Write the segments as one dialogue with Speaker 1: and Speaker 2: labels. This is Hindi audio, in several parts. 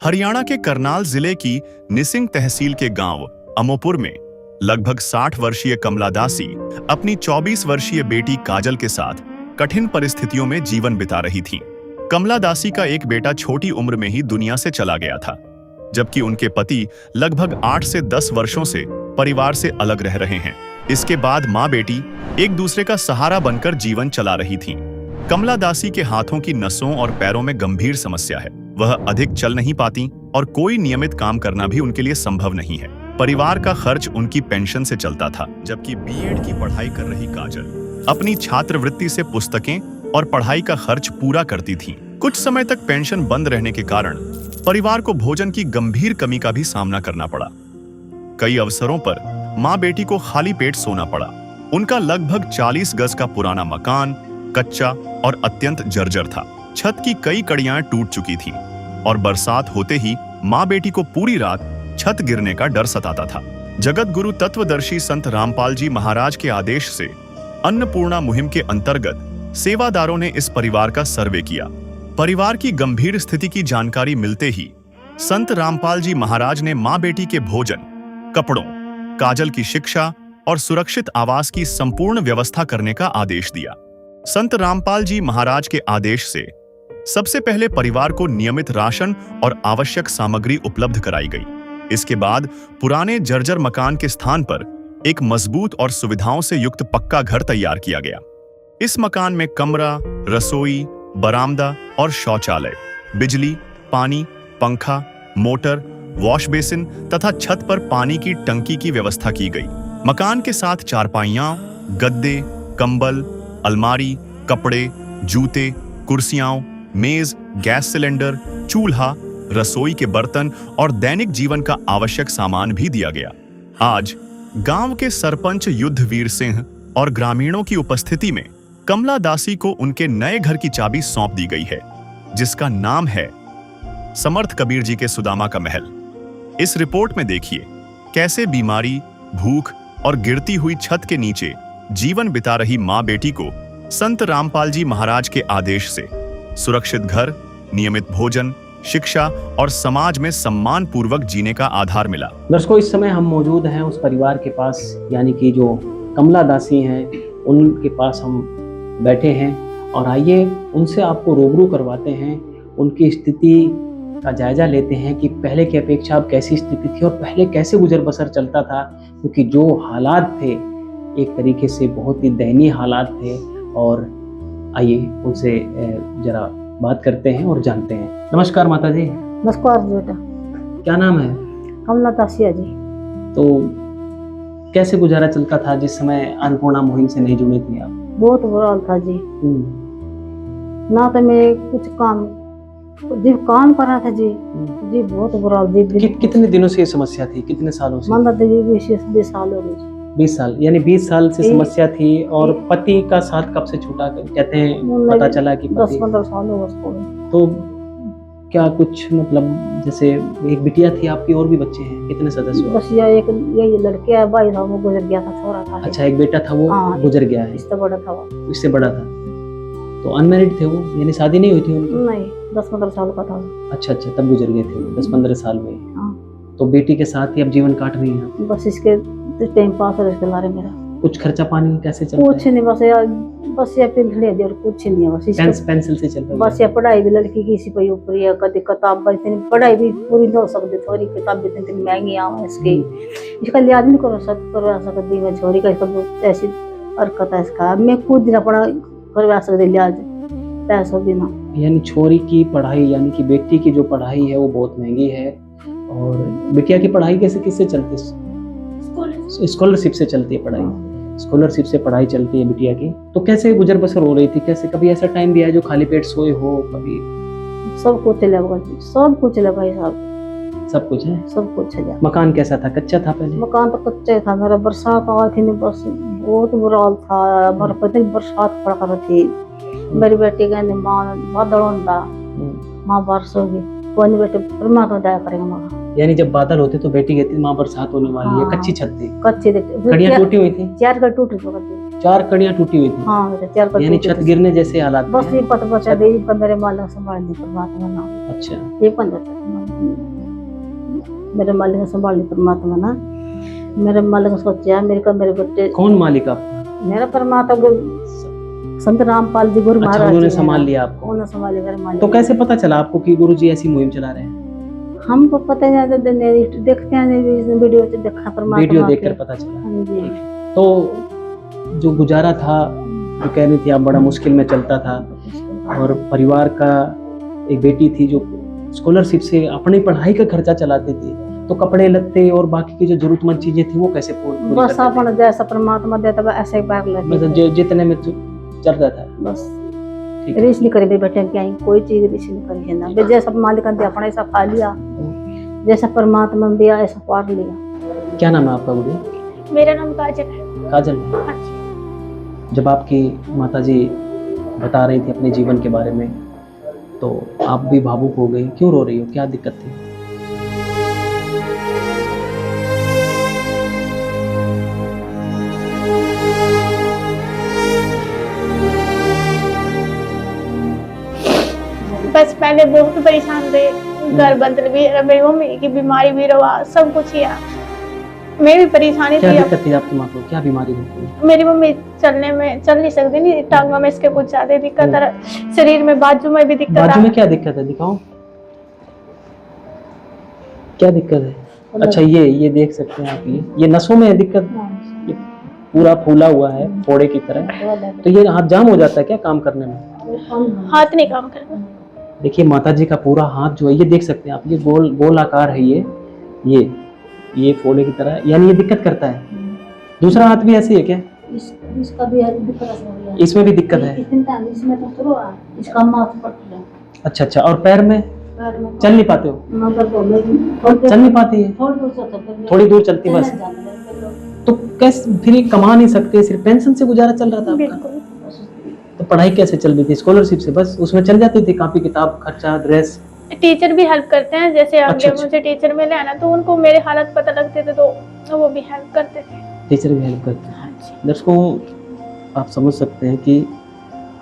Speaker 1: हरियाणा के करनाल जिले की निसिंग तहसील के गांव अमोपुर में लगभग 60 वर्षीय कमला दासी अपनी 24 वर्षीय बेटी काजल के साथ कठिन परिस्थितियों में जीवन बिता रही थीं। कमला दासी का एक बेटा छोटी उम्र में ही दुनिया से चला गया था, जबकि उनके पति लगभग 8 से 10 वर्षों से परिवार से अलग रह रहे हैं। इसके बाद माँ बेटी एक दूसरे का सहारा बनकर जीवन चला रही थीं। कमला दासी के हाथों की नसों और पैरों में गंभीर समस्या है। वह अधिक चल नहीं पाती और कोई नियमित काम करना भी उनके लिए संभव नहीं है। परिवार का खर्च उनकी पेंशन से चलता था, जबकि बीएड की पढ़ाई कर रही काजल अपनी छात्रवृत्ति से पुस्तकें और पढ़ाई का खर्च पूरा करती थी। कुछ समय तक पेंशन बंद रहने के कारण परिवार को भोजन की गंभीर कमी का भी सामना करना पड़ा। कई अवसरों पर माँ बेटी को खाली पेट सोना पड़ा। उनका लगभग 40 गज का पुराना मकान कच्चा और अत्यंत जर्जर था। छत की कई कड़ियां टूट चुकी थीं और बरसात होते ही माँ बेटी को पूरी रात छत गिरने का डर सताता था। जगत गुरु तत्वदर्शी संत रामपाल जी महाराज के आदेश से अन्नपूर्णा मुहिम के अंतर्गत सेवादारों ने इस परिवार का सर्वे किया। परिवार की गंभीर स्थिति की जानकारी मिलते ही संत रामपाल जी महाराज ने माँ बेटी के भोजन, कपड़ों, काजल की शिक्षा और सुरक्षित आवास की संपूर्ण व्यवस्था करने का आदेश दिया। संत रामपाल जी महाराज के आदेश से सबसे पहले परिवार को नियमित राशन और आवश्यक सामग्री उपलब्ध कराई गई। इसके बाद पुराने जर्जर मकान के स्थान पर एक मजबूत और सुविधाओं से युक्त पक्का घर तैयार किया गया। इस मकान में कमरा, रसोई, बरामदा और शौचालय, बिजली, पानी, पंखा, मोटर, वॉश बेसिन तथा छत पर पानी की टंकी की व्यवस्था की गई। मकान के साथ चारपाइयां, गद्दे, कंबल, अलमारी, कपड़े, जूते, कुर्सियां, मेज, गैस सिलेंडर, चूल्हा, रसोई के बर्तन और दैनिक जीवन का आवश्यक सामान भी दिया गया। आज गांव के सरपंच युद्धवीर सिंह और ग्रामीणों की उपस्थिति में कमला दासी को उनके नए घर की चाबी सौंप दी गई है, जिसका नाम है समर्थ कबीर जी के सुदामा का महल। इस रिपोर्ट में देखिए कैसे बीमारी, भूख और गिरती हुई छत के नीचे जीवन बिता रही माँ बेटी को संत रामपाल जी महाराज के आदेश से सुरक्षित घर, नियमित भोजन, शिक्षा और समाज में सम्मान पूर्वक जीने का आधार मिला।
Speaker 2: दर्शकों, इस समय हम मौजूद हैं उस परिवार के पास, यानी कि जो कमला दासी हैं उनके पास हम बैठे हैं और आइए उनसे आपको रूबरू करवाते हैं, उनकी स्थिति का जायजा लेते हैं कि पहले की अपेक्षा अब कैसी स्थिति थी और पहले कैसे गुजर बसर चलता था, क्योंकि जो हालात थे एक तरीके से बहुत ही दयनीय हालात थे। और आइए उनसे जरा बात करते हैं और जानते हैं। नमस्कार माता जी।
Speaker 3: नमस्कार बेटा।
Speaker 2: क्या नाम है?
Speaker 3: कमला दासी जी।
Speaker 2: तो कैसे गुजारा चलता था जिस समय अन्नपूर्णा मुहिम से नहीं जुड़ी थी आप?
Speaker 3: बहुत बुरा हाल था जी। ना तो मैं कुछ काम काम कर रहा था जी। जी बहुत बुरा हाल जी।
Speaker 2: कितने दिनों से ये समस्या थी? कितने सालों से?
Speaker 3: मान लो 20 साल हो गए।
Speaker 2: 20 साल, यानी 20 साल से समस्या थी। और पति का साथ कब से छूटा, कहते हैं पता चला कि
Speaker 3: 10-15 साल हो गए।
Speaker 2: तो क्या कुछ मतलब जैसे एक बिटिया थी आपकी, और भी बच्चे हैं? कितने सदस्य?
Speaker 3: बस ये लड़के है, भाई था वो गुजर गया था, छोरा था।
Speaker 2: अच्छा, एक बेटा था वो गुजर गया है।
Speaker 3: इससे बड़ा था वो।
Speaker 2: इससे बड़ा था। तो अनमैरिड थे वो, यानी शादी नहीं हुई थी उनकी?
Speaker 3: नहीं, 10-15 साल का था।
Speaker 2: अच्छा, तब गुजर गए थे वो 10-15 साल में। तो बेटी के साथ ही अब जीवन काट रही हैं?
Speaker 3: बस इसके टाइम पास है इसके लारे मेरा।
Speaker 2: कुछ खर्चा पानी कैसे चलता है?
Speaker 3: कुछ नहीं, बस ये पेंसिल है और कुछ नहीं है। बस
Speaker 2: पेंसिल से चल रहा है।
Speaker 3: बस ये पढ़ाई भी लड़की की इसी पे ऊपर है। कभी किताब इतनी पढ़ाई भी पूरी नहीं हो सकती, छोरी किताब इतनी महंगी आवे इसकी, इसका लिहाज नहीं करवा सकती मैं। छोरी का ऐसी हरकत है इसका, मैं खुद ना पढ़ा करवा सकती लिहाज पैसों बिना।
Speaker 2: यानी छोरी की पढ़ाई, यानी कि बेटी की जो पढ़ाई है वो बहुत महंगी है। और बिटिया की पढ़ाई किससे चलती है? स्कॉलरशिप से चलती है पढ़ाई। स्कॉलरशिप से पढ़ाई चलती है बिटिया की। तो कैसे गुजर बसर हो रही थी? कैसे, कभी ऐसा टाइम भी आया जो खाली पेट सोए हो? कभी
Speaker 3: सब कुछ चला भाई साहब,
Speaker 2: सब कुछ है।
Speaker 3: सब कुछ है।
Speaker 2: मकान कैसा था? कच्चा था पहले?
Speaker 3: मकान तो कच्चा था मेरा। बरसात आई थी, बस बहुत बुरा हाल था। हमारे पति बरसात पड़ कर थी। मेरी बेटी कहने माँ बादल होता, माँ बारिश होगी, कोई बेटे परमात्मा दया करेगा माँ।
Speaker 2: यानी जब बादल होते तो बेटी कहती माँ बरसात होने वाली है। कच्ची छत थी?
Speaker 3: कच्ची
Speaker 2: कड़ियां टूटी हुई थी?
Speaker 3: 4 कड़ी टूटी थी।
Speaker 2: 4 कड़ियां टूटी हुई थी।
Speaker 3: हाँ मेरे 4
Speaker 2: यानी छत गिरने जैसे हालात
Speaker 3: बस
Speaker 2: थे।
Speaker 3: ये पता बचा दे का मेरे मालिक संभालने परमात्मा ना।
Speaker 2: अच्छा,
Speaker 3: ये 15 मेरे मालिक ने संभालने परमात्मा ना। मेरे मालिक ने सोचा मेरे का मेरे बेटे
Speaker 2: कौन मालिक आपका?
Speaker 3: मेरा परमात्मा संत रामपाल जी गुरु
Speaker 2: अच्छा,
Speaker 3: महाराज
Speaker 2: उन्होंने
Speaker 3: जी
Speaker 2: संभाल
Speaker 3: हैं।
Speaker 2: लिया आपको।
Speaker 3: उन्होंने संभाल लिया मेरे मालिक
Speaker 2: तो
Speaker 3: ने।
Speaker 2: कैसे पता चला आपको कि गुरुजी ऐसी मुहिम चला रहे हैं?
Speaker 3: हमको पता नहीं है, देखते हैं वीडियो से देखा परमात्मा
Speaker 2: वीडियो
Speaker 3: के।
Speaker 2: देखकर पता चला।
Speaker 3: हाँ जी।
Speaker 2: तो जो गुजारा था, जो कह रही थी आप, बड़ा मुश्किल में चलता था और परिवार का एक बेटी थी जो स्कॉलरशिप से अपनी पढ़ाई का खर्चा चलाती थी, तो कपड़े लत्ते और बाकी की जो जरूरतमंद चीजें थी वो कैसे पूरी
Speaker 3: बस
Speaker 2: करते थे?
Speaker 3: अपना जैसा परमात्मा देता है ऐसे ही बैग लेते
Speaker 2: मतलब
Speaker 3: थे।
Speaker 2: जितने में चल रहा था।
Speaker 3: बस
Speaker 2: ठीक है।
Speaker 3: रीस नहीं करी बेटे क्या कोई चीज रीस नहीं करी है ना बे जैसा मालिक ने अपना ऐसा खा लिया, जैसा परमात्मा ने दिया ऐसा पार लिया।
Speaker 2: क्या नाम है आपका गुड़िया?
Speaker 4: मेरा नाम काजल है।
Speaker 2: काजल।
Speaker 4: हाँ जी।
Speaker 2: जब आपकी माताजी बता रही थी अपने जीवन के बारे में तो आप भी भावुक हो गई, क्यों रो रही हो, क्या दिक्कत थी?
Speaker 4: बस पहले बहुत परेशान थे, घर बंद भी रहा, मेरी मम्मी की बीमारी भी रहा, सब कुछ ही है। मैं भी परेशानी
Speaker 2: क्या
Speaker 4: थी।
Speaker 2: दिक्कत थी आपकी माँ को, क्या बीमारी थी?
Speaker 4: मेरी मम्मी चल नहीं सकती नहीं, टांगों में इसके कुछ ज्यादा दिक्कत है, शरीर में बाजू में भी दिक्कत
Speaker 2: बाजू
Speaker 4: है।
Speaker 2: में क्या दिक्कत है, दिखाओ क्या दिक्कत है? अच्छा, ये देख सकते हैं आप, ये नसों में है दिक्कत, ये पूरा फूला हुआ है फोड़े की तरह। तो ये हाथ जाम हो जाता है क्या काम करने में?
Speaker 4: हाथ नहीं काम करता।
Speaker 2: देखिए माताजी का पूरा हाथ जो है ये देख सकते हैं आप, ये गोल आकार है, ये फोड़े की तरह, यानी ये दिक्कत करता है। दूसरा हाथ भी ऐसे ही है क्या?
Speaker 3: इसका भी दिक्कत है।
Speaker 2: इसमें भी दिक्कत है।
Speaker 3: इसमें तो शुरू है, इसका माथ पट रहा है।
Speaker 2: अच्छा, और पैर में
Speaker 3: पैर में
Speaker 2: चल नहीं पाते हो? चल नहीं पाती है, थोड़ी दूर चलती बस। तो कैसे फिर ये कमा नहीं सकते, सिर्फ पेंशन से गुजारा चल रहा था आपका?
Speaker 4: बिल्कुल।
Speaker 2: तो पढ़ाई कैसे चल रही थी? स्कॉलरशिप से बस उसमें चल जाती थी, कॉपी किताब खर्चा ड्रेस?
Speaker 4: टीचर भी हेल्प करते हैं, जैसे
Speaker 2: अच्छा,
Speaker 4: आगे मुझे टीचर मिले हैं ना, तो उनको मेरे हालत पता लगते थे तो वो भी हेल्प करते थे।
Speaker 2: टीचर भी हेल्प करते हैं।
Speaker 4: हाँ जी।
Speaker 2: दर्शकों, आप समझ सकते हैं कि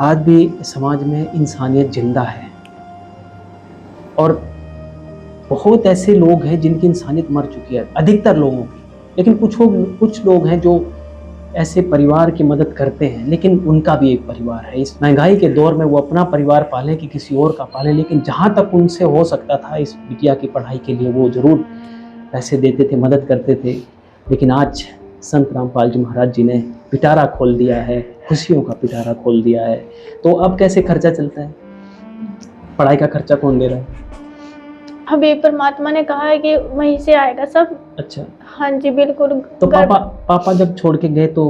Speaker 2: आज भी समाज में इंसानियत जिंदा है और बहुत ऐसे लोग हैं जिनकी इंसानियत मर चुकी है, अधिकतर लोगों की। लेकिन कुछ लोग हैं जो ऐसे परिवार की मदद करते हैं, लेकिन उनका भी एक परिवार है। इस महंगाई के दौर में वो अपना परिवार पाले कि किसी और का पाले, लेकिन जहाँ तक उनसे हो सकता था इस बिटिया की पढ़ाई के लिए वो ज़रूर पैसे देते थे, मदद करते थे। लेकिन आज संत रामपाल जी महाराज जी ने पिटारा खोल दिया है, खुशियों का पिटारा खोल दिया है। तो अब कैसे खर्चा चलता है? पढ़ाई का खर्चा कौन दे रहा है?
Speaker 4: अभी परमात्मा ने कहा है कि वहीं से आएगा सब।
Speaker 2: अच्छा,
Speaker 4: हाँ जी बिल्कुल।
Speaker 2: तो पापा जब छोड़ के गए तो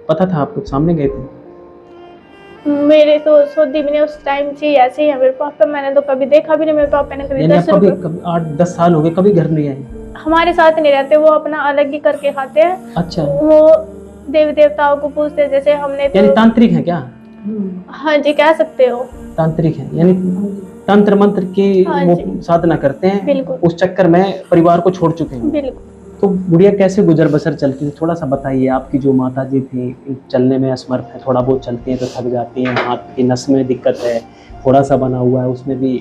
Speaker 2: पता था आपको, सामने गए थे?
Speaker 4: मेरे तो सऊदी में उस टाइम से ऐसे ही है मेरे पापा, मैंने तो कभी देखा भी नहीं। मेरे पापा ने कभी
Speaker 2: यानी आप
Speaker 4: 10
Speaker 2: कभी
Speaker 4: रुपए
Speaker 2: 8-10 साल हो गए, कभी घर नहीं आए?
Speaker 4: हमारे साथ नहीं रहते, वो अपना अलग ही करके खाते हैं।
Speaker 2: अच्छा,
Speaker 4: वो देवी देवताओं को पूछते हैं, जैसे हमने
Speaker 2: यानी
Speaker 4: तो
Speaker 2: तांत्रिक है क्या?
Speaker 4: हाँ जी कह सकते हो।
Speaker 2: तांत्रिक है, यानी तंत्र मंत्र की
Speaker 4: हाँ
Speaker 2: वो
Speaker 4: जी।
Speaker 2: साधना करते हैं।
Speaker 4: बिल्कुल।
Speaker 2: उस चक्कर में परिवार को छोड़ चुके हैं।
Speaker 4: बिल्कुल।
Speaker 2: तो गुड़िया कैसे गुजर बसर चलती थी, थोड़ा सा बताइए। आपकी जो माताजी थी चलने में असमर्थ है, थोड़ा बहुत चलती हैं तो थक जाती हैं, हाथ की नस में दिक्कत है, थोड़ा सा बना हुआ है उसमें भी।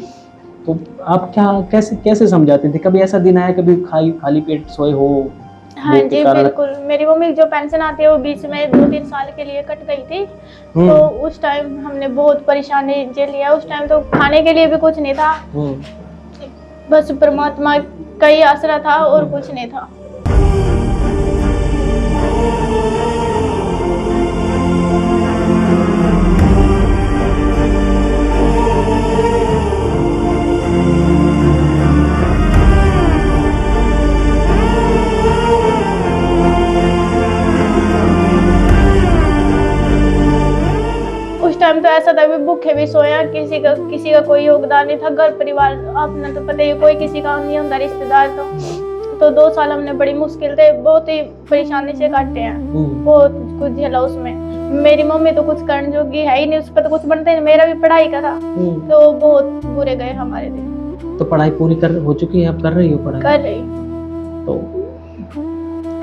Speaker 2: तो आप कैसे समझाते थे? कभी ऐसा दिन आया कभी खाली पेट सोए हो?
Speaker 4: हाँ जी बिल्कुल। मेरी मम्मी की जो पेंशन आती है वो बीच में 2-3 साल के लिए कट गई थी, तो उस टाइम हमने बहुत परेशानी झेल लिया। उस टाइम तो खाने के लिए भी कुछ नहीं था, बस परमात्मा का ही आसरा था और कुछ नहीं था। उस टाइम तो ऐसा था, भूखे भी सोया, किसी का कोई योगदान नहीं था। घर परिवार आपने तो पता ही, कोई किसी का नहीं होता रिश्तेदार। तो 2 साल हमने बड़ी मुश्किल से, बहुत ही परेशानी से काटे हैं, बहुत कुछ झेला उसमें। मेरी मम्मी तो कुछ करने जोगी है ही नहीं, उस पर तो कुछ बनता ही नहीं। मेरा भी पढ़ाई का था, तो बहुत बुरे गए हमारे दिन।
Speaker 2: तो पढ़ाई पूरी हो चुकी है, आप कर रही हो पढ़ाई?
Speaker 4: कर रही।
Speaker 2: तो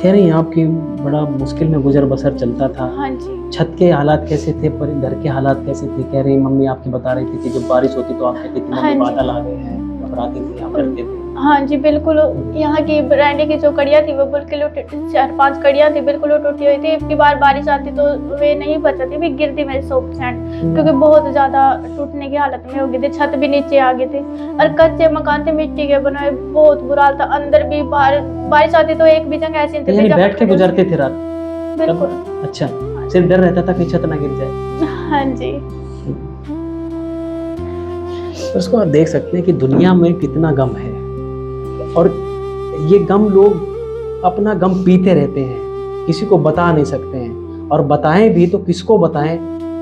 Speaker 2: कह रही हैं आपकी बड़ा मुश्किल में गुजर बसर चलता था।
Speaker 4: हाँ जी।
Speaker 2: छत के हालात कैसे थे, पर घर के हालात कैसे थे? कह रही मम्मी आपकी बता रही थी कि जब बारिश होती तो आप कहती थी
Speaker 4: हाँ
Speaker 2: मम्मी
Speaker 4: जी।
Speaker 2: बादल आ गए हैं, घबराती थी, आप डरते थे।
Speaker 4: हाँ जी बिल्कुल। यहाँ की बरांडे की जो कड़ियाँ थी वो बिल्कुल 4-5 कड़ियाँ थी, बिल्कुल वो टूटी हुई थी। इतनी बार बारिश आती तो वे नहीं बचती, भी गिरती मेरी 100%, क्योंकि बहुत ज्यादा टूटने की हालत में हो गई थी। छत भी नीचे आ गई थी और कच्चे मकान थे मिट्टी के बने, बहुत बुरा हाल था। अंदर भी बाहर बारिश आती तो एक भी जगह ऐसी नहीं थी
Speaker 2: यानी
Speaker 4: जहाँ
Speaker 2: बैठ के
Speaker 4: खड़े-
Speaker 2: गुजरते थे रात?
Speaker 4: बिल्कुल।
Speaker 2: अच्छा, सिर्फ डर रहता था कि छत ना गिर जाए।
Speaker 4: हाँ जी।
Speaker 2: तो इसको आप देख सकते हैं कि दुनिया में कितना गम है, और ये गम लोग अपना गम पीते रहते हैं, किसी को बता नहीं सकते हैं, और बताएं भी तो किसको बताएं?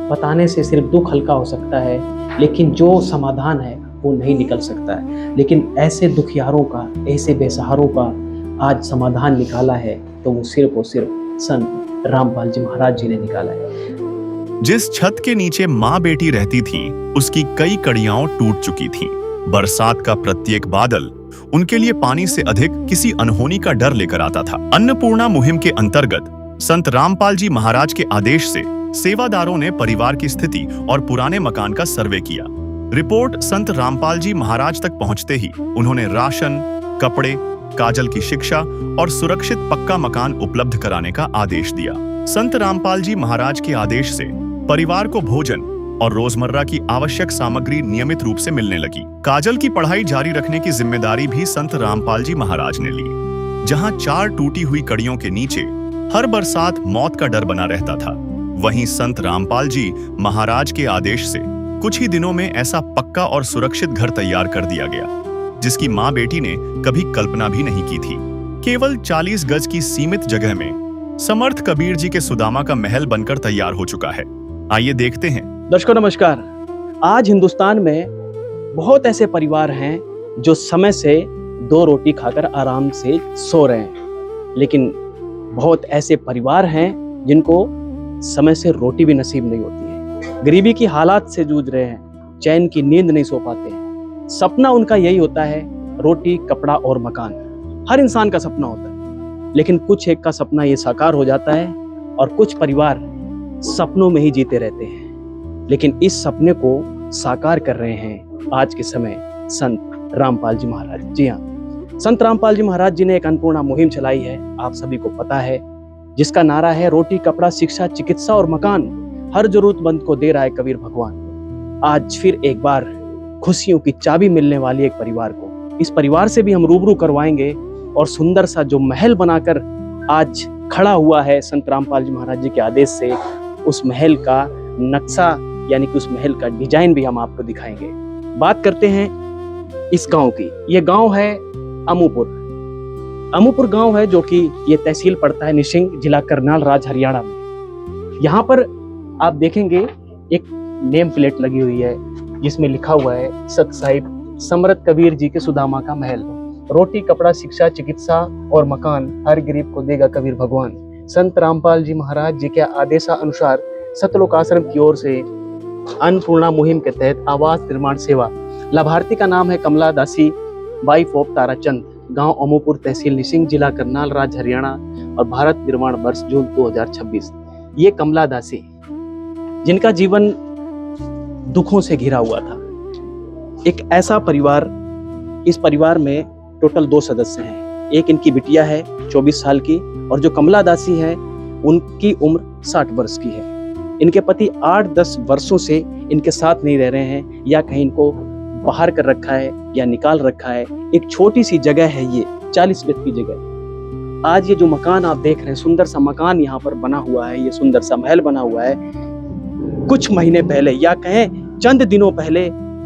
Speaker 2: बताने से सिर्फ दुख हल्का हो सकता है, लेकिन जो समाधान है वो नहीं निकल सकता है। लेकिन ऐसे दुखियारों का, ऐसे बेसहारों का आज समाधान निकाला है तो वो सिर्फ और सिर्फ संत रामपाल जी महाराज जी ने निकाला है।
Speaker 1: जिस छत के नीचे माँ बेटी रहती थीं, उसकी कई कड़ियां टूट चुकी थीं। बरसात का प्रत्येक बादल उनके लिए पानी से अधिक किसी अनहोनी का डर लेकर आता था। अन्नपूर्णा मुहिम के अंतर्गत संत रामपाल जी महाराज के आदेश से सेवादारों ने परिवार की स्थिति और पुराने मकान का सर्वे किया। रिपोर्ट संत रामपाल जी महाराज तक पहुंचते ही उन्होंने राशन, कपड़े, काजल की शिक्षा और सुरक्षित पक्का मकान उपलब्ध कराने का आदेश दिया। संत रामपाल जी महाराज के आदेश से परिवार को भोजन और रोजमर्रा की आवश्यक सामग्री नियमित रूप से मिलने लगी। काजल की पढ़ाई जारी रखने की जिम्मेदारी भी संत रामपाल जी महाराज ने ली। जहां 4 टूटी हुई कड़ियों के नीचे हर बरसात मौत का डर बना रहता था, वहीं संत रामपाल जी महाराज के आदेश से कुछ ही दिनों में ऐसा पक्का और सुरक्षित घर तैयार कर दिया गया, जिसकी माँ बेटी ने कभी कल्पना भी नहीं की थी। केवल 40 गज की सीमित जगह में समर्थ कबीर जी के सुदामा का महल बनकर तैयार हो चुका है। आइए देखते हैं।
Speaker 2: दर्शकों नमस्कार। आज हिंदुस्तान में बहुत ऐसे परिवार हैं जो समय से 2 रोटी खाकर आराम से सो रहे हैं, लेकिन बहुत ऐसे परिवार हैं जिनको समय से रोटी भी नसीब नहीं होती है। गरीबी की हालात से जूझ रहे हैं, चैन की नींद नहीं सो पाते हैं। सपना उनका यही होता है, रोटी, कपड़ा और मकान। हर इंसान का सपना होता है, लेकिन कुछ एक का सपना ये साकार हो जाता है और कुछ परिवार सपनों में ही जीते रहते हैं। लेकिन इस सपने को साकार कर रहे हैं आज के समय संत रामपाल जी महाराज। जी हाँ, संत रामपाल जी महाराज जी ने एक अन्नपूर्णा मुहिम चलाई है, आप सभी को पता है, जिसका नारा है रोटी, कपड़ा, शिक्षा, चिकित्सा और मकान, हर जरूरतमंद को दे रहा है कबीर भगवान। आज फिर एक बार खुशियों की चाबी मिलने वाली एक परिवार को, इस परिवार से भी हम रूबरू करवाएंगे और सुंदर सा जो महल बनाकर आज खड़ा हुआ है संत रामपाल जी महाराज जी के आदेश से, उस महल का नक्शा यानी कि उस महल का डिजाइन भी हम आपको दिखाएंगे। बात करते हैं इस गांव की। ये गांव है अमूपुर। अमूपुर गांव है जो कि ये तहसील पड़ता है निसिंग, जिला करनाल, राज्य हरियाणा में। यहाँ पर आप देखेंगे एक नेम प्लेट लगी हुई है जिसमें लिखा हुआ है सत साहिब समर्थ कबीर जी के सुदामा का महल। रोटी, कपड़ा, शिक्षा, चिकित्सा और मकान हर गरीब को देगा कबीर भगवान। संत रामपाल जी महाराज जी के आदेशानुसार सतलोक आश्रम की ओर से अन्नपूर्णा मुहिम के तहत आवास निर्माण सेवा। लाभार्थी का नाम है कमला दासी, वाइफ ऑफ ताराचंद, गांव अमूपुर, तहसील निसिंग, जिला करनाल, राज्य हरियाणा और भारत निर्माण वर्ष जून 2026। ये कमला दासी जिनका जीवन दुखों से घिरा हुआ था, एक ऐसा परिवार, इस परिवार में टोटल 2 सदस्य हैं। एक इनकी बिटिया है 24 साल की, और जो कमला दासी है उनकी उम्र 60 वर्ष की है। इनके पति 8-10 वर्षों से इनके साथ नहीं रह रहे हैं, या कहीं इनको बाहर कर रखा है या निकाल रखा है। एक छोटी सी जगह है, ये 40 गज की जगह। आज ये जो मकान आप देख रहे हैं, सुंदर सा मकान यहाँ पर बना हुआ है, ये सुंदर सा महल बना हुआ है। कुछ महीने पहले या कहें चंद दिनों पहले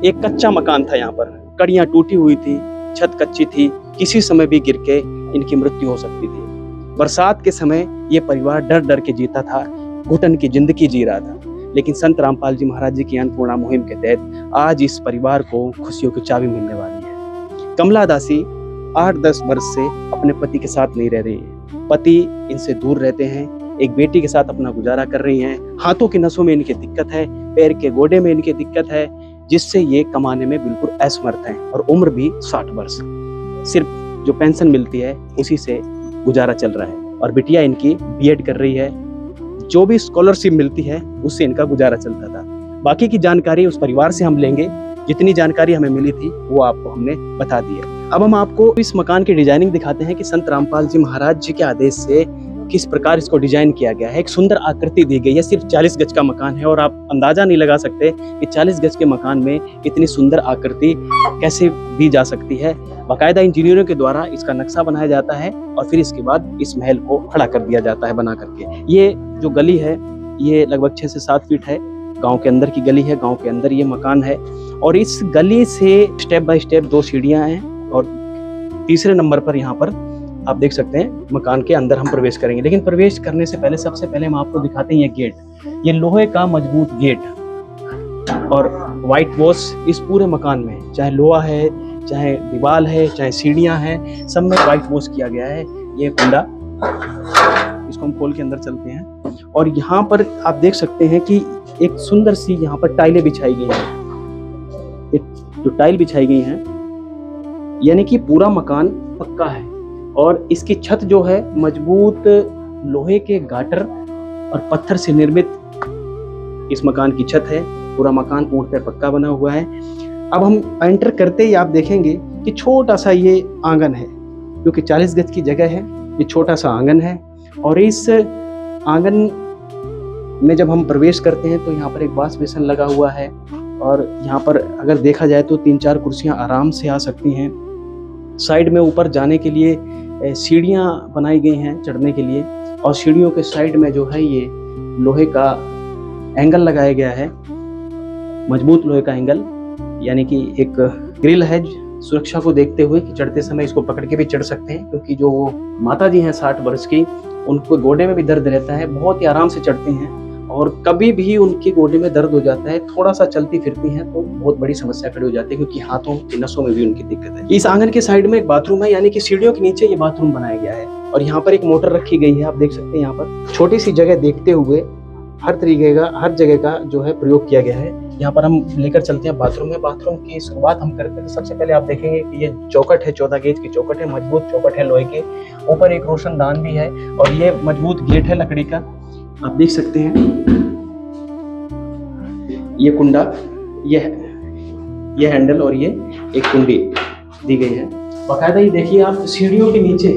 Speaker 2: एक कच्चा मकान था यहाँ पर, कड़ियां टूटी हुई थी, छत कच्ची थी, किसी समय भी गिर के इनकी मृत्यु हो सकती थी। बरसात के समय ये परिवार डर डर के जीता था, घुटन की जिंदगी जी रहा था। लेकिन संत रामपाल जी महाराज जी की अन्नपूर्णा मुहिम के तहत आज इस परिवार को खुशियों की चाबी मिलने वाली है। कमला दासी 8-10 वर्ष से अपने पति के साथ नहीं रह रही है, पति इनसे दूर रहते हैं, एक बेटी के साथ अपना गुजारा कर रही हैं। हाथों की नसों में इनकी दिक्कत है, पैर के गोडे में इनकी दिक्कत है, जिससे ये कमाने में बिल्कुल असमर्थ हैं, और उम्र भी 60 वर्ष। सिर्फ जो पेंशन मिलती है उसी से गुजारा चल रहा है। और बिटिया इनकी बीएड कर रही है। जो भी स्कॉलरशिप मिलती है उससे इनका गुजारा चलता था। बाकी की जानकारी उस परिवार से हम लेंगे, जितनी जानकारी हमें मिली थी वो आपको हमने बता दी है। अब हम आपको इस मकान की डिजाइनिंग दिखाते हैं कि संत रामपाल जी महाराज जी के आदेश से किस प्रकार इसको डिजाइन किया गया है। एक सुंदर आकृति दी गई है। सिर्फ 40 गज का मकान है और आप अंदाजा नहीं लगा सकते कि 40 गज के मकान में इतनी सुंदर आकृति कैसे दी जा सकती है। बाकायदा इंजीनियरों के द्वारा इसका नक्शा बनाया जाता है और फिर इसके बाद इस महल को खड़ा कर दिया जाता है बना करके। ये जो गली है ये लगभग 6 से 7 फीट है। गांव के अंदर की गली है, गांव के अंदर ये मकान है और इस गली से स्टेप बाय स्टेप 2 सीढ़ियां हैं और तीसरे नंबर पर यहाँ पर आप देख सकते हैं मकान के अंदर हम प्रवेश करेंगे। लेकिन प्रवेश करने से पहले सबसे पहले हम आपको दिखाते हैं ये गेट, ये लोहे का मजबूत गेट और व्हाइट वॉश इस पूरे मकान में, चाहे लोहा है, चाहे दीवार है, चाहे सीढ़ियां हैं, सब में व्हाइट वॉश किया गया है। ये कुंडा, इसको हम खोल के अंदर चलते हैं और यहाँ पर आप देख सकते हैं कि एक सुंदर सी यहाँ पर टाइलें बिछाई गई हैं। जो टाइल बिछाई गई हैं यानी कि पूरा मकान पक्का है और इसकी छत जो है मजबूत लोहे के गाटर और पत्थर से निर्मित इस मकान की छत है। पूरा मकान पूर्णतः पक्का बना हुआ है। अब हम एंटर करते ही आप देखेंगे कि छोटा सा ये आंगन है, जो कि 40 गज की जगह है। ये छोटा सा आंगन है और इस आंगन में जब हम प्रवेश करते हैं तो यहाँ पर एक वॉश बेसिन लगा हुआ है और यहाँ पर अगर देखा जाए तो 3-4 कुर्सियाँ आराम से आ सकती हैं। साइड में ऊपर जाने के लिए सीढ़ियाँ बनाई गई हैं चढ़ने के लिए और सीढ़ियों के साइड में जो है ये लोहे का एंगल लगाया गया है, मजबूत लोहे का एंगल, यानी कि एक ग्रिल है सुरक्षा को देखते हुए कि चढ़ते समय इसको पकड़ के भी चढ़ सकते हैं। क्योंकि जो माता जी हैं 60 वर्ष की, उनको गोडे में भी दर्द रहता है, बहुत ही आराम से चढ़ते हैं और कभी भी उनके गोडे में दर्द हो जाता है, थोड़ा सा चलती फिरती हैं तो बहुत बड़ी समस्या खड़ी हो जाती है, क्योंकि हाथों की नसों में भी उनकी दिक्कत है। इस आंगन के साइड में एक बाथरूम है, यानी कि सीढ़ियों के नीचे ये बाथरूम बनाया गया है और यहाँ पर एक मोटर रखी गई है। आप देख सकते हैं यहाँ पर छोटी सी जगह देखते हुए हर तरीके का, हर जगह का जो है प्रयोग किया गया है। यहाँ पर हम लेकर चलते हैं बाथरूम में। बाथरूम की शुरुआत हम करते हैं। सबसे पहले आप देखेंगे कि ये चौखट है, 14 गेज की चौखट है, मजबूत चौखट है लोहे के। ऊपर एक रोशनदान भी है और ये मजबूत गेट है लकड़ी का, आप देख सकते हैं। ये कुंडा, ये हैंडल और ये एक कुंडी दी गई है। बाकायदा ये देखिए आप सीढ़ियों के नीचे,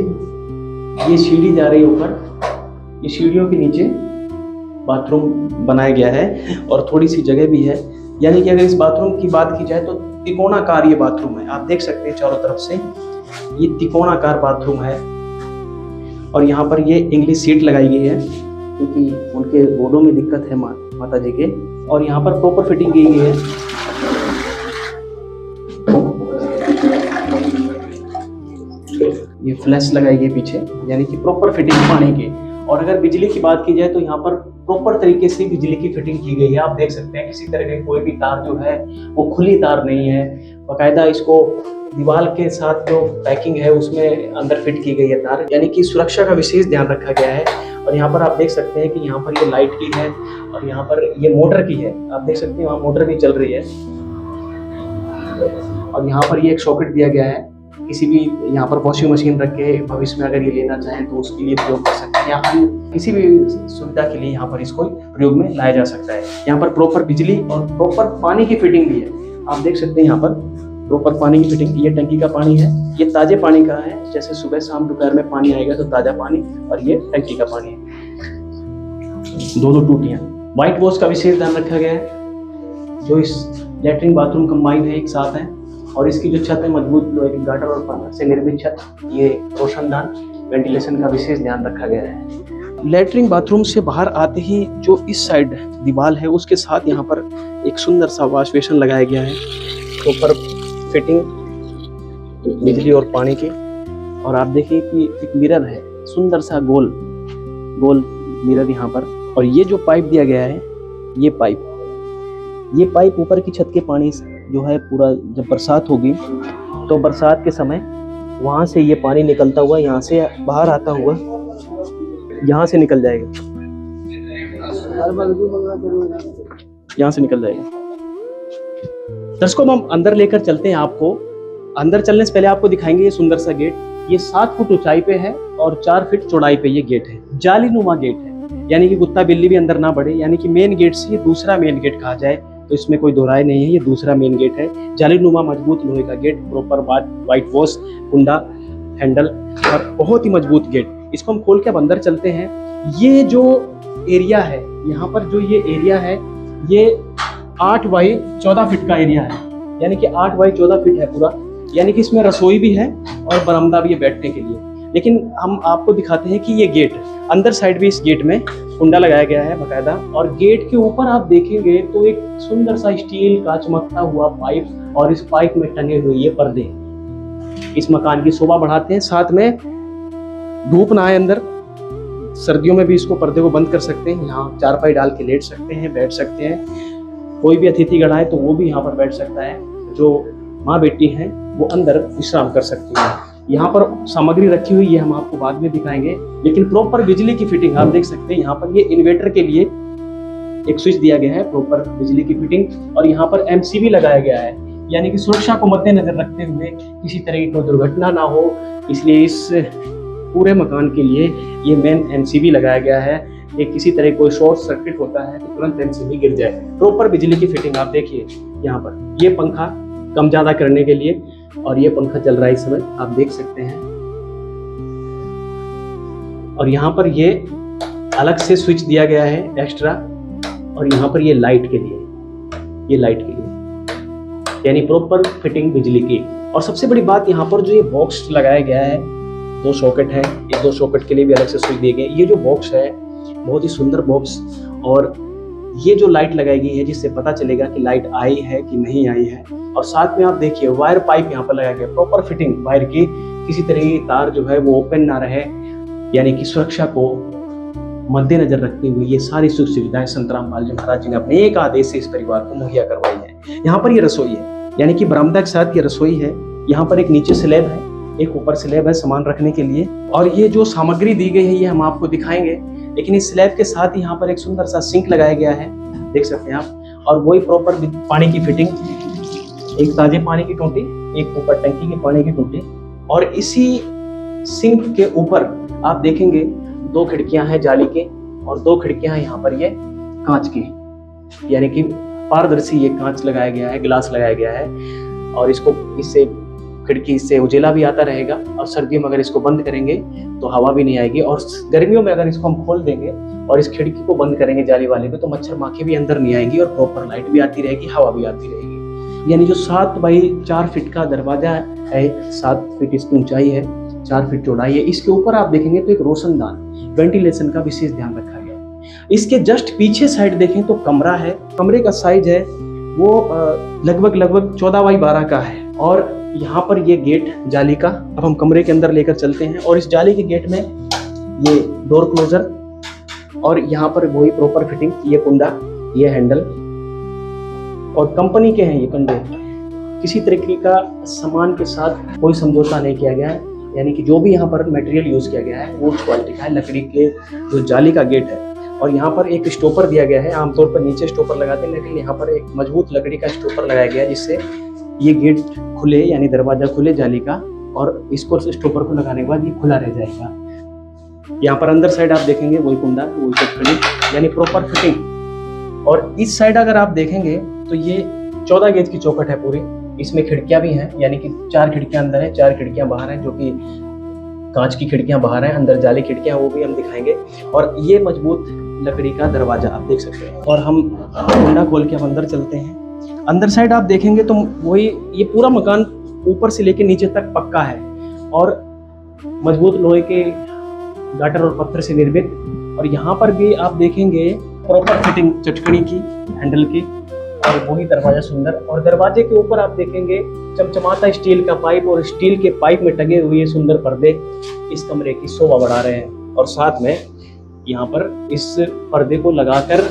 Speaker 2: ये सीढ़ी जा रही है ऊपर, ये सीढ़ियों के नीचे बाथरूम बनाया गया है और थोड़ी सी जगह भी है। यानी कि अगर इस बाथरूम की बात की जाए तो त्रिकोणाकार ये बाथरूम है। आप देख सकते हैं चारों तरफ से ये त्रिकोणाकार बाथरूम है और यहाँ पर ये इंग्लिश सीट लगाई गई है क्योंकि उनके गोडों में दिक्कत है माता जी के, और यहाँ पर प्रॉपर फिटिंग की गई है। ये फ्लैश लगाई गई पीछे, यानी कि प्रॉपर फिटिंग पानी की। और अगर बिजली की बात की जाए तो यहाँ पर प्रॉपर तरीके से बिजली की फिटिंग की गई है। आप देख सकते हैं किसी तरह की कोई भी तार जो है वो खुली तार नहीं है। बाकायदा इसको दीवार के साथ जो पैकिंग है उसमें अंदर फिट की गई है तार, यानी कि सुरक्षा का विशेष ध्यान रखा गया है। और यहाँ पर आप देख सकते हैं कि यहाँ पर ये लाइट की है और यहाँ पर ये मोटर की है। आप देख सकते हैं वहाँ मोटर भी चल रही है और यहाँ पर ये एक सॉकेट दिया गया है। किसी भी यहाँ पर वॉशिंग मशीन रख के भविष्य में अगर ये लेना चाहें तो उसके लिए प्रयोग कर सकते हैं, या किसी भी सुविधा के लिए यहाँ पर इसको प्रयोग में लाया जा सकता है। यहाँ पर प्रॉपर बिजली और प्रॉपर पानी की फिटिंग भी है। आप देख सकते हैं यहाँ पर प्रॉपर पानी की फिटिंग। ये टंकी का पानी है, ये ताजे पानी का है, जैसे सुबह शाम दोपहर में पानी आएगा तो ताजा पानी, और ये टंकी का पानी है। दोनों टूटियां। व्हाइट वॉश का विशेष ध्यान रखा गया है। जो इस लैट्रिन बाथरूम कंबाइंड है, एक साथ है, और इसकी जो छत है मजबूत लोहे की गाटर और पत्थर से निर्मित छत। ये रोशनदान, वेंटिलेशन का विशेष ध्यान रखा गया है। लैट्रिन बाथरूम से बाहर आते ही जो इस साइड दीवार है उसके साथ यहाँ पर एक सुंदर सा वॉश बेसिन लगाया गया है। ऊपर फिटिंग बिजली और पानी की, और आप देखिए कि एक मिरर है, सुंदर सा गोल मिरर यहाँ पर। और ये जो पाइप दिया गया है, ये पाइप ऊपर की छत के पानी जो है पूरा, जब बरसात होगी तो बरसात के समय वहाँ से ये पानी निकलता हुआ यहाँ से बाहर आता हुआ यहाँ से निकल जाएगा, यहाँ से निकल जाएगा। दर्शकों हम अंदर लेकर चलते हैं आपको। अंदर चलने से पहले आपको दिखाएंगे ये सुंदर सा गेट। ये 7 फुट ऊंचाई पे है और 4 फीट चौड़ाई पे ये गेट है। जालीनुमा गेट है, यानी कि कुत्ता बिल्ली भी अंदर ना बढ़े, यानी कि मेन गेट से ये दूसरा मेन गेट कहा जाए तो इसमें कोई दो राय नहीं है। ये दूसरा मेन गेट है, जालीनुमा मजबूत लोहे का गेट, प्रॉपर वाइट वॉश, कुंडा, हैंडल और बहुत ही मजबूत गेट। इसको हम खोल के अब अंदर चलते हैं। ये जो एरिया है, यहाँ पर जो ये एरिया है, ये 8 बाई 14 फीट का एरिया है, यानी कि 8 बाई 14 फीट है पूरा, यानी कि इसमें रसोई भी है और बरामदा भी है बैठने के लिए। लेकिन हम आपको दिखाते हैं कि ये गेट अंदर साइड भी, इस गेट में कुंडा लगाया गया है बाकायदा, और गेट के ऊपर आप देखेंगे तो एक सुंदर सा स्टील का चमकता हुआ पाइप, और इस पाइप में टंगे हुए ये पर्दे इस मकान की शोभा बढ़ाते हैं। साथ में धूप ना आए अंदर, सर्दियों में भी इसको पर्दे को बंद कर सकते हैं। यहाँ चारपाई डाल के लेट सकते हैं, बैठ सकते हैं। कोई भी अतिथि गण आए तो वो भी यहाँ पर बैठ सकता है। जो माँ बेटी हैं वो अंदर विश्राम कर सकती हैं। यहाँ पर सामग्री रखी हुई है, हम आपको बाद में दिखाएंगे, लेकिन प्रॉपर बिजली की फिटिंग आप देख सकते हैं। यहाँ पर ये इन्वर्टर के लिए एक स्विच दिया गया है, प्रॉपर बिजली की फिटिंग, और यहाँ पर MCB लगाया गया है, यानी कि सुरक्षा को मद्देनजर रखते हुए किसी तरह की कोई दुर्घटना ना हो, इसलिए इस पूरे मकान के लिए ये मेन MCB लगाया गया है कि किसी तरह कोई शॉर्ट सर्किट होता है तो तुरंत MCB गिर जाए। प्रॉपर बिजली की फिटिंग आप देखिए। यहाँ पर ये पंखा कम ज्यादा करने के लिए, और ये पंखा चल रहा है इस समय, आप देख सकते हैं। और यहाँ पर ये अलग से स्विच दिया गया है एक्स्ट्रा, और यहाँ पर ये लाइट के लिए, ये लाइट के लिए, यानी प्रॉपर फिटिंग बिजली की। और सबसे बड़ी बात, यहाँ पर जो ये बॉक्स लगाया गया है, 2 सॉकेट है, ये 2 सॉकेट के लिए भी अलग से स्विच दिए गए। ये जो बॉक्स है बहुत ही सुंदर बॉक्स, और ये जो लाइट लगाई गई है जिससे पता चलेगा कि लाइट आई है कि नहीं आई है। और साथ में आप देखिए वायर पाइप यहाँ पर लगाया गया, प्रॉपर फिटिंग वायर की, किसी तरह की तार जो है वो ओपन ना रहे, यानी कि सुरक्षा को मद्देनजर रखते हुए ये सारी सुख सुविधाएं संत रामपाल जी महाराज जी ने अपने एक आदेश से इस परिवार को मुहैया करवाई है। यहाँ पर ये रसोई है, यानी कि बरामदा के साथ ये रसोई है। यहाँ पर एक नीचे स्लैब है, एक ऊपर स्लैब है सामान रखने के लिए, और ये जो सामग्री दी गई है ये हम आपको दिखाएंगे। लेकिन इस स्लैब के साथ ही यहाँ पर एक सुंदर सा सिंक लगाया गया है, देख सकते हैं आप, और वही प्रॉपर पानी की फिटिंग, एक ताजे पानी की टोटी, एक ऊपर टंकी की पानी की टोटी, और इसी सिंक के ऊपर आप देखेंगे 2 खिड़कियां हैं जाली की, और 2 खिड़कियां हैं यहाँ पर ये कांच की, यानी कि पारदर्शी ये कांच लगाया गया है, ग्लास लगाया गया है। और इसको इससे खिड़की से उजेला भी आता रहेगा, और सर्दियों में अगर इसको बंद करेंगे तो हवा भी नहीं आएगी, और गर्मियों में अगर इसको हम खोल देंगे और इस खिड़की को बंद करेंगे जाली वाले को, तो मच्छर माखी भी अंदर नहीं आएंगी, और प्रॉपर लाइट भी आती रहेगी, हवा भी आती रहेगी। यानी जो 7 बाई 4 फीट का दरवाजा है, 7 फीट इसकी ऊंचाई है, 4 फीट चौड़ाई है। इसके ऊपर आप देखेंगे तो एक रोशनदान, वेंटिलेशन का विशेष ध्यान रखा गया है। इसके जस्ट पीछे साइड देखें तो कमरा है, कमरे का साइज है वो लगभग 14 बाई 12 का है, और यहाँ पर ये गेट जाली का। अब हम कमरे के अंदर लेकर चलते हैं, और इस जाली के गेट में ये डोर क्लोजर, और यहाँ पर वही प्रॉपर फिटिंग, ये कुंडा, ये हैंडल, और कंपनी के हैं ये कंडे। किसी तरीके का सामान के साथ कोई समझौता नहीं किया गया है, यानी कि जो भी यहाँ पर मटेरियल यूज किया गया है वो क्वालिटी का है। लकड़ी के जो जाली का गेट है, और यहाँ पर एक स्टॉपर दिया गया है। आमतौर पर नीचे स्टॉपर लगाते हैं, लेकिन यहाँ पर एक मजबूत लकड़ी का स्टॉपर लगाया गया है, जिससे ये गेट खुले, यानी दरवाजा खुले जाली का, और इसको स्टॉपर को लगाने के बाद ये खुला रह जाएगा। यहाँ पर अंदर साइड आप देखेंगे वही कुंडा, वही चटकनी, यानी प्रॉपर फिटिंग। और इस साइड अगर आप देखेंगे तो ये 14 गेज की चौखट है पूरी। इसमें खिड़कियां भी हैं, यानी कि 4 खिड़कियां अंदर है, 4 खिड़कियां बाहर हैं, जो कि कांच की खिड़कियां बाहर हैं, अंदर जाली खिड़कियां, वो भी हम दिखाएंगे। और ये मजबूत लकड़ी का दरवाजा आप देख सकते हैं। और हम कुंडा खोल के हम अंदर चलते हैं। अंदर साइड आप देखेंगे तो वही, ये पूरा मकान ऊपर से लेकर नीचे तक पक्का है, और मजबूत लोहे के गाटर और पत्थर से निर्मित। और यहाँ पर भी आप देखेंगे प्रॉपर फिटिंग चटकनी की, हैंडल की, और वही दरवाजा सुंदर। और दरवाजे के ऊपर आप देखेंगे चमचमाता स्टील का पाइप, और स्टील के पाइप में टंगे हुए सुंदर पर्दे इस कमरे की शोभा बढ़ा रहे हैं। और साथ में यहाँ पर इस पर्दे को लगाकर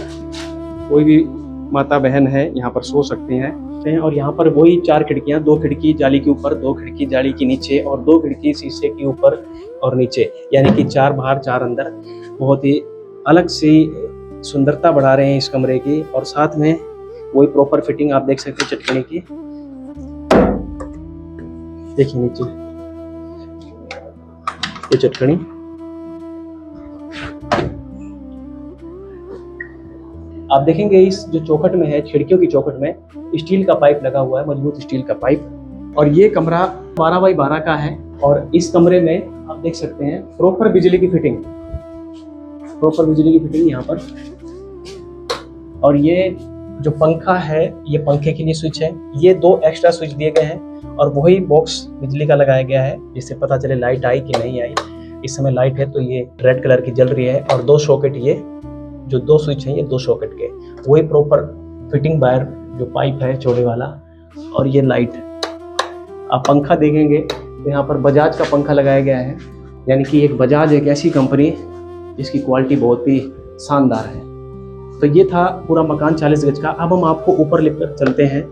Speaker 2: कोई भी माता बहन है यहाँ पर सो सकते हैं। और यहाँ पर वही 4 खिड़कियां, 2 खिड़की जाली के ऊपर, 2 खिड़की जाली के नीचे, और 2 खिड़की शीशे के ऊपर और नीचे, यानी कि 4 बाहर 4 अंदर। बहुत ही अलग सी सुंदरता बढ़ा रहे हैं इस कमरे की। और साथ में वही प्रॉपर फिटिंग आप देख सकते हैं चटकनी की, देखिए नीचे। ये चटकनी, आप देखेंगे इस जो चौखट में है, खिड़कियों की चौखट में स्टील का पाइप लगा हुआ है, मजबूत स्टील का पाइप। और ये कमरा 12 बाई 12 का है और इस कमरे में आप देख सकते हैं प्रॉपर बिजली की फिटिंग, यहाँ पर। और ये जो पंखा है, ये पंखे के लिए स्विच है, ये 2 एक्स्ट्रा स्विच दिए गए हैं और वही बॉक्स बिजली का लगाया गया है, जिससे पता चले लाइट आई कि नहीं आई। इस समय लाइट है तो ये रेड कलर की जल रही है। और 2 सॉकेट, ये जो 2 स्विच हैं ये 2 सॉकेट के, वही प्रॉपर फिटिंग वायर जो पाइप है चौड़े वाला। और ये लाइट, आप पंखा देखेंगे तो यहाँ पर बजाज का पंखा लगाया गया है, यानी कि एक बजाज एक ऐसी कंपनी जिसकी क्वालिटी बहुत ही शानदार है। तो ये था पूरा मकान 40 गज का। अब हम आपको ऊपर लेकर चलते हैं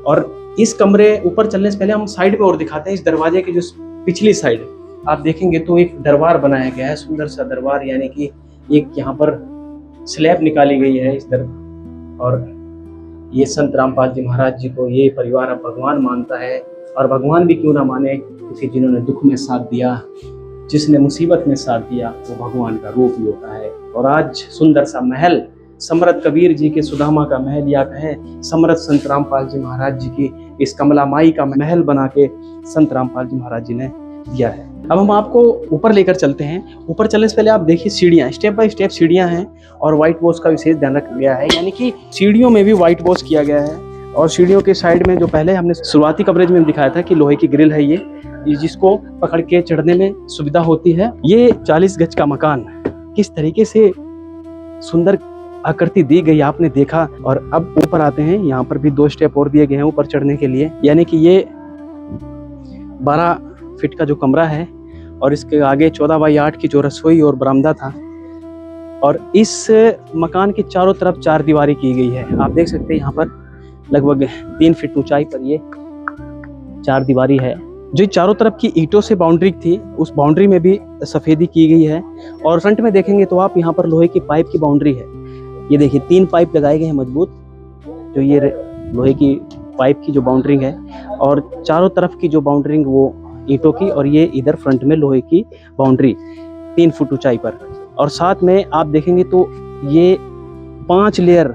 Speaker 2: और इस कमरे ऊपर चलने से पहले हम साइड पे और दिखाते हैं। इस दरवाजे की जो पिछली साइड आप देखेंगे तो एक दरबार बनाया गया है, सुंदर सा दरबार, यानी कि एक यहाँ पर स्लैब निकाली गई है इस तरफ। और ये संत रामपाल जी महाराज जी को ये परिवार अब भगवान मानता है। और भगवान भी क्यों ना माने, क्योंकि जिन्होंने दुख में साथ दिया, जिसने मुसीबत में साथ दिया, वो भगवान का रूप ही होता है। और आज सुंदर सा महल, समरथ कबीर जी के सुदामा का महल, या कहें समरथ संत रामपाल जी महाराज जी की इस कमला माई का महल बना के संत रामपाल जी महाराज जी ने दिया है। अब हम आपको ऊपर लेकर चलते हैं। ऊपर चलने से पहले आप देखिए सीढ़ियाँ, स्टेप बाय स्टेप सीढ़ियाँ हैं और व्हाइट वॉश का विशेष ध्यान रखा गया है, यानी कि सीढ़ियों में भी व्हाइट वॉश किया गया है। और सीढ़ियों के साइड में जो पहले हमने शुरुआती कवरेज में दिखाया था कि लोहे की ग्रिल है ये, जिसको पकड़ के चढ़ने में सुविधा होती है। ये 40 गज का मकान किस तरीके से सुंदर आकृति दी गई आपने देखा। और अब ऊपर आते हैं, यहाँ पर भी 2 स्टेप और दिए गए हैं ऊपर चढ़ने के लिए, यानी कि ये 12 फीट का जो कमरा है और इसके आगे 14 बाई 8 की जो रसोई और बरामदा था। और इस मकान के चारों तरफ 4 दीवारी की गई है। आप देख सकते हैं यहाँ पर लगभग 3 फीट ऊंचाई पर ये 4 दीवारी है। जो चारों तरफ की ईंटों से बाउंड्री थी, उस बाउंड्री में भी सफेदी की गई है। और फ्रंट में देखेंगे तो आप यहाँ पर लोहे की पाइप की बाउंड्री है। ये देखिए 3 पाइप लगाए गए हैं मजबूत, जो ये लोहे की पाइप की जो बाउंड्री है। और चारों तरफ की जो बाउंड्री वो ईंटों की, और ये इधर फ्रंट में लोहे की बाउंड्री 3 फुट ऊंचाई पर। और साथ में आप देखेंगे तो ये 5 लेयर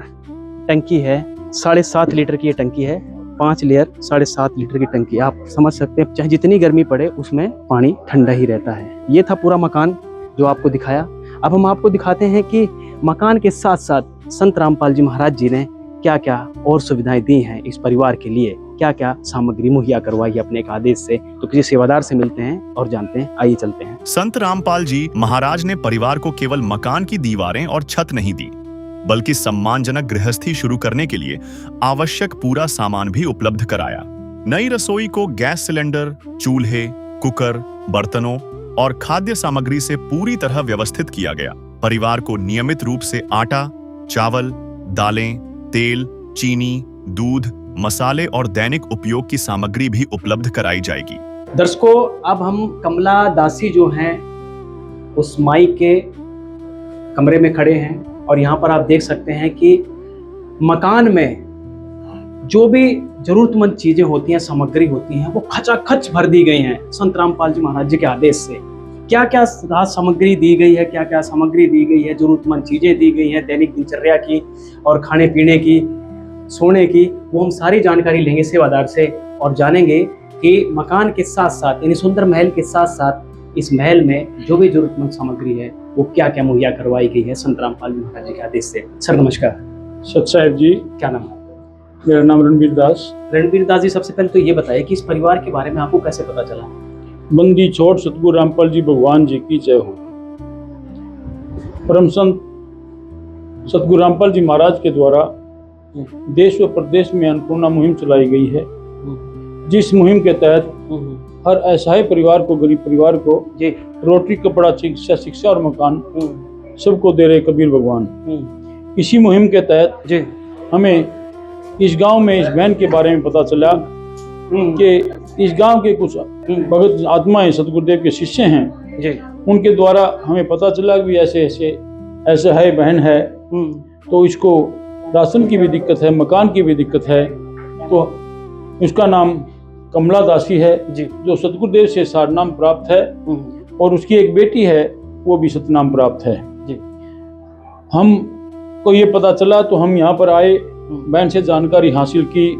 Speaker 2: टंकी है, 7.5 लीटर की ये टंकी है। 5 लेयर 7.5 लीटर की टंकी, आप समझ सकते हैं चाहे जितनी गर्मी पड़े उसमें पानी ठंडा ही रहता है। ये था पूरा मकान जो आपको दिखाया। अब हम आपको दिखाते हैं कि मकान के साथ साथ संत रामपाल जी महाराज जी ने क्या क्या और सुविधाएं दी हैं इस परिवार के लिए, क्या क्या सामग्री मुहैया करवाई है अपने एक आदेश से। तो किसी सेवादार से मिलते हैं और जानते हैं, आइए चलते हैं।
Speaker 1: संत रामपाल जी महाराज ने परिवार को केवल मकान की दीवारें और छत नहीं दी, बल्कि सम्मानजनक गृहस्थी शुरू करने के लिए आवश्यक पूरा सामान भी उपलब्ध कराया। नई रसोई को गैस सिलेंडर, चूल्हे, कुकर, बर्तनों और खाद्य सामग्री से पूरी तरह व्यवस्थित किया गया। परिवार को नियमित रूप से आटा, चावल, दालें, तेल, चीनी, दूध, मसाले और दैनिक उपयोग की सामग्री भी उपलब्ध कराई जाएगी।
Speaker 2: दर्शकों, अब हम कमला दासी जो हैं उस माई के कमरे में खड़े हैं और यहाँ पर आप देख सकते हैं कि मकान में जो भी जरूरतमंद चीजें होती हैं, सामग्री होती हैं, वो खचाखच भर दी गई हैं संत रामपाल जी महाराज जी के आदेश से। क्या क्या सामग्री दी गई है, क्या क्या सामग्री दी गई है, जरूरतमंद चीजें दी गई हैं दैनिक दिनचर्या की और खाने पीने की, सोने की, वो हम सारी जानकारी लेंगे सेवादार से और जानेंगे कि मकान के साथ साथ, यानी सुंदर महल के साथ साथ इस महल में जो भी जरूरतमंद सामग्री है वो क्या क्या मुहैया करवाई गई है संत रामपाल जी महाराज जी के आदेश से। सर नमस्कार।
Speaker 5: सत साहेब जी।
Speaker 2: क्या नाम है?
Speaker 5: मेरा नाम रणबीर दास।
Speaker 2: रणबीर दास जी, सबसे पहले तो ये बताइए कि इस परिवार के बारे में आपको कैसे पता चला?
Speaker 5: बंदी छोड़ सतगुरु रामपाल जी भगवान जी की जय हो। परम संत सतगुरु रामपाल जी महाराज के द्वारा देश व प्रदेश में अन्नपूर्णा मुहिम चलाई गई है, जिस मुहिम के तहत हर असहाय परिवार को, गरीब परिवार को रोटी, कपड़ा, शिक्षा और मकान सबको दे रहे कबीर भगवान। इसी मुहिम के तहत हमें इस गांव में इस बहन के बारे में पता चला कि इस गांव के कुछ भगत आत्माएं सतगुरुदेव के शिष्य हैं, उनके द्वारा हमें पता चला कि ऐसे है बहन है, तो इसको राशन की भी दिक्कत है, मकान की भी दिक्कत है। तो उसका नाम कमला दासी है, जो सतगुरुदेव से सार नाम प्राप्त है। और उसकी एक बेटी है, वो भी सतनाम प्राप्त है
Speaker 2: जी।
Speaker 5: हम को ये पता चला तो हम यहाँ पर आए, बहन से जानकारी हासिल की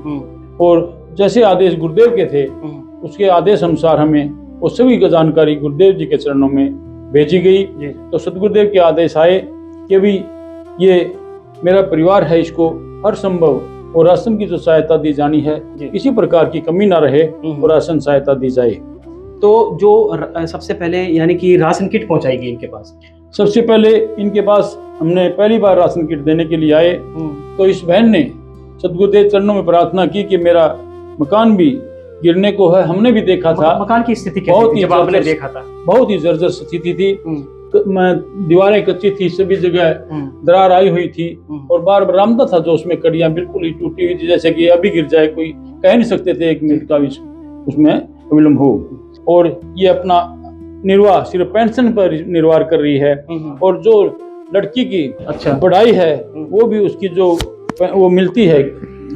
Speaker 5: और जैसे आदेश गुरुदेव के थे उसके आदेश अनुसार हमें वो सभी की जानकारी गुरुदेव जी के चरणों में भेजी गई। तो सतगुरुदेव के आदेश आए कि भी ये मेरा परिवार है, इसको हर संभव और राशन की जो सहायता दी जानी है, किसी प्रकार की कमी ना रहे और राशन सहायता दी जाए।
Speaker 2: तो जो सबसे पहले यानी कि राशन किट पहुंचाई गई इनके पास?
Speaker 5: सबसे पहले इनके पास हमने पहली बार राशन किट देने के लिए आए तो इस बहन ने सतगुरुदेव चरणों में प्रार्थना की कि मेरा मकान भी गिरने को है। हमने भी देखा था
Speaker 2: मकान की स्थिति
Speaker 5: बहुत ही
Speaker 2: जब आपने देखा था,
Speaker 5: बहुत ही जर्जर स्थिति थी। दीवारें कच्ची थी, सभी जगह दरार आई हुई थी और बार बरामदा था जो उसमें कड़ियां बिल्कुल ही टूटी हुई थी, जैसे कि अभी गिर जाए, कोई कह नहीं सकते थे एक मिनट का भी उसमें विलम्ब हो। और ये अपना निर्वाह सिर्फ पेंशन पर निर्वाह कर रही है और जो लड़की की पढ़ाई है वो भी उसकी जो वो मिलती है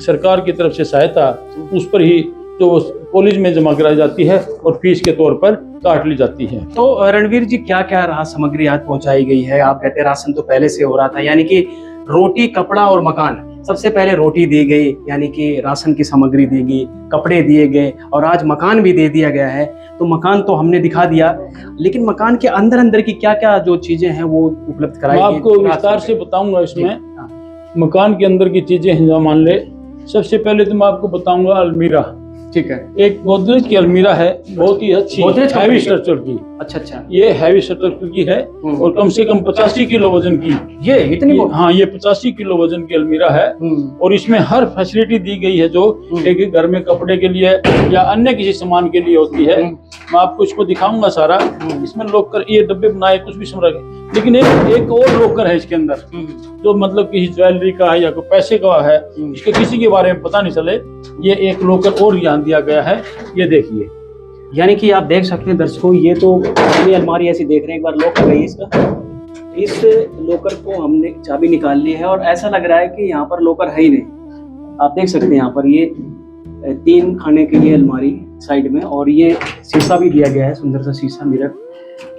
Speaker 5: सरकार की तरफ से सहायता, उस पर ही जो कॉलेज में जमा कराई जाती है और फीस के तौर पर काट ली जाती है।
Speaker 2: तो रणवीर जी, क्या क्या राहत सामग्री आज पहुंचाई गई है? आप कहते हैं राशन तो पहले से हो रहा था, यानी कि रोटी, कपड़ा और मकान। सबसे पहले रोटी दी गई, यानी कि राशन की सामग्री दी गई, कपड़े दिए गए और आज मकान भी दे दिया गया है। तो मकान तो हमने दिखा दिया, लेकिन मकान के अंदर अंदर की क्या क्या जो चीजें हैं वो उपलब्ध कराई गई?
Speaker 5: मैं आपको विस्तार से बताऊंगा इसमें। मकान के अंदर की चीजें हैं, मान ले सबसे पहले तो मैं आपको बताऊंगा अलमीरा।
Speaker 2: ठीक है।
Speaker 5: एक गोदरेज की अलमीरा है, बहुत ही अच्छी, हैवी स्ट्रक्चर की।
Speaker 2: अच्छा।
Speaker 5: ये हैवी स्ट्रक्चर की है और कम से कम 85 किलो वजन की।
Speaker 2: ये इतनी?
Speaker 5: हाँ, ये 85 किलो वजन की अलमीरा है और इसमें हर फैसिलिटी दी गई है जो एक घर में कपड़े के लिए या अन्य किसी सामान के लिए होती है। मैं आपको इसको दिखाऊंगा सारा। इसमें लॉकर, ये डब्बे बनाए, कुछ भी समझ, लेकिन एक और लॉकर है इसके अंदर जो मतलब किसी ज्वेलरी का है या कोई पैसे का है, इसके किसी के बारे में पता नहीं चले। ये एक लॉकर और यहाँ दिया गया है, ये देखिए।
Speaker 2: यानी कि आप देख सकते हैं दर्शकों, ये तो अपनी अलमारी ऐसी देख रहे हैं। एक बार लॉक कर रही है इसका, इस लॉकर को हमने चाबी निकाल ली है और ऐसा लग रहा है कि यहाँ पर लॉकर है ही नहीं। आप देख सकते हैं यहाँ पर ये 3 खाने के लिए अलमारी साइड में, और ये शीशा भी दिया गया है, सुंदर सा शीशा मिरर।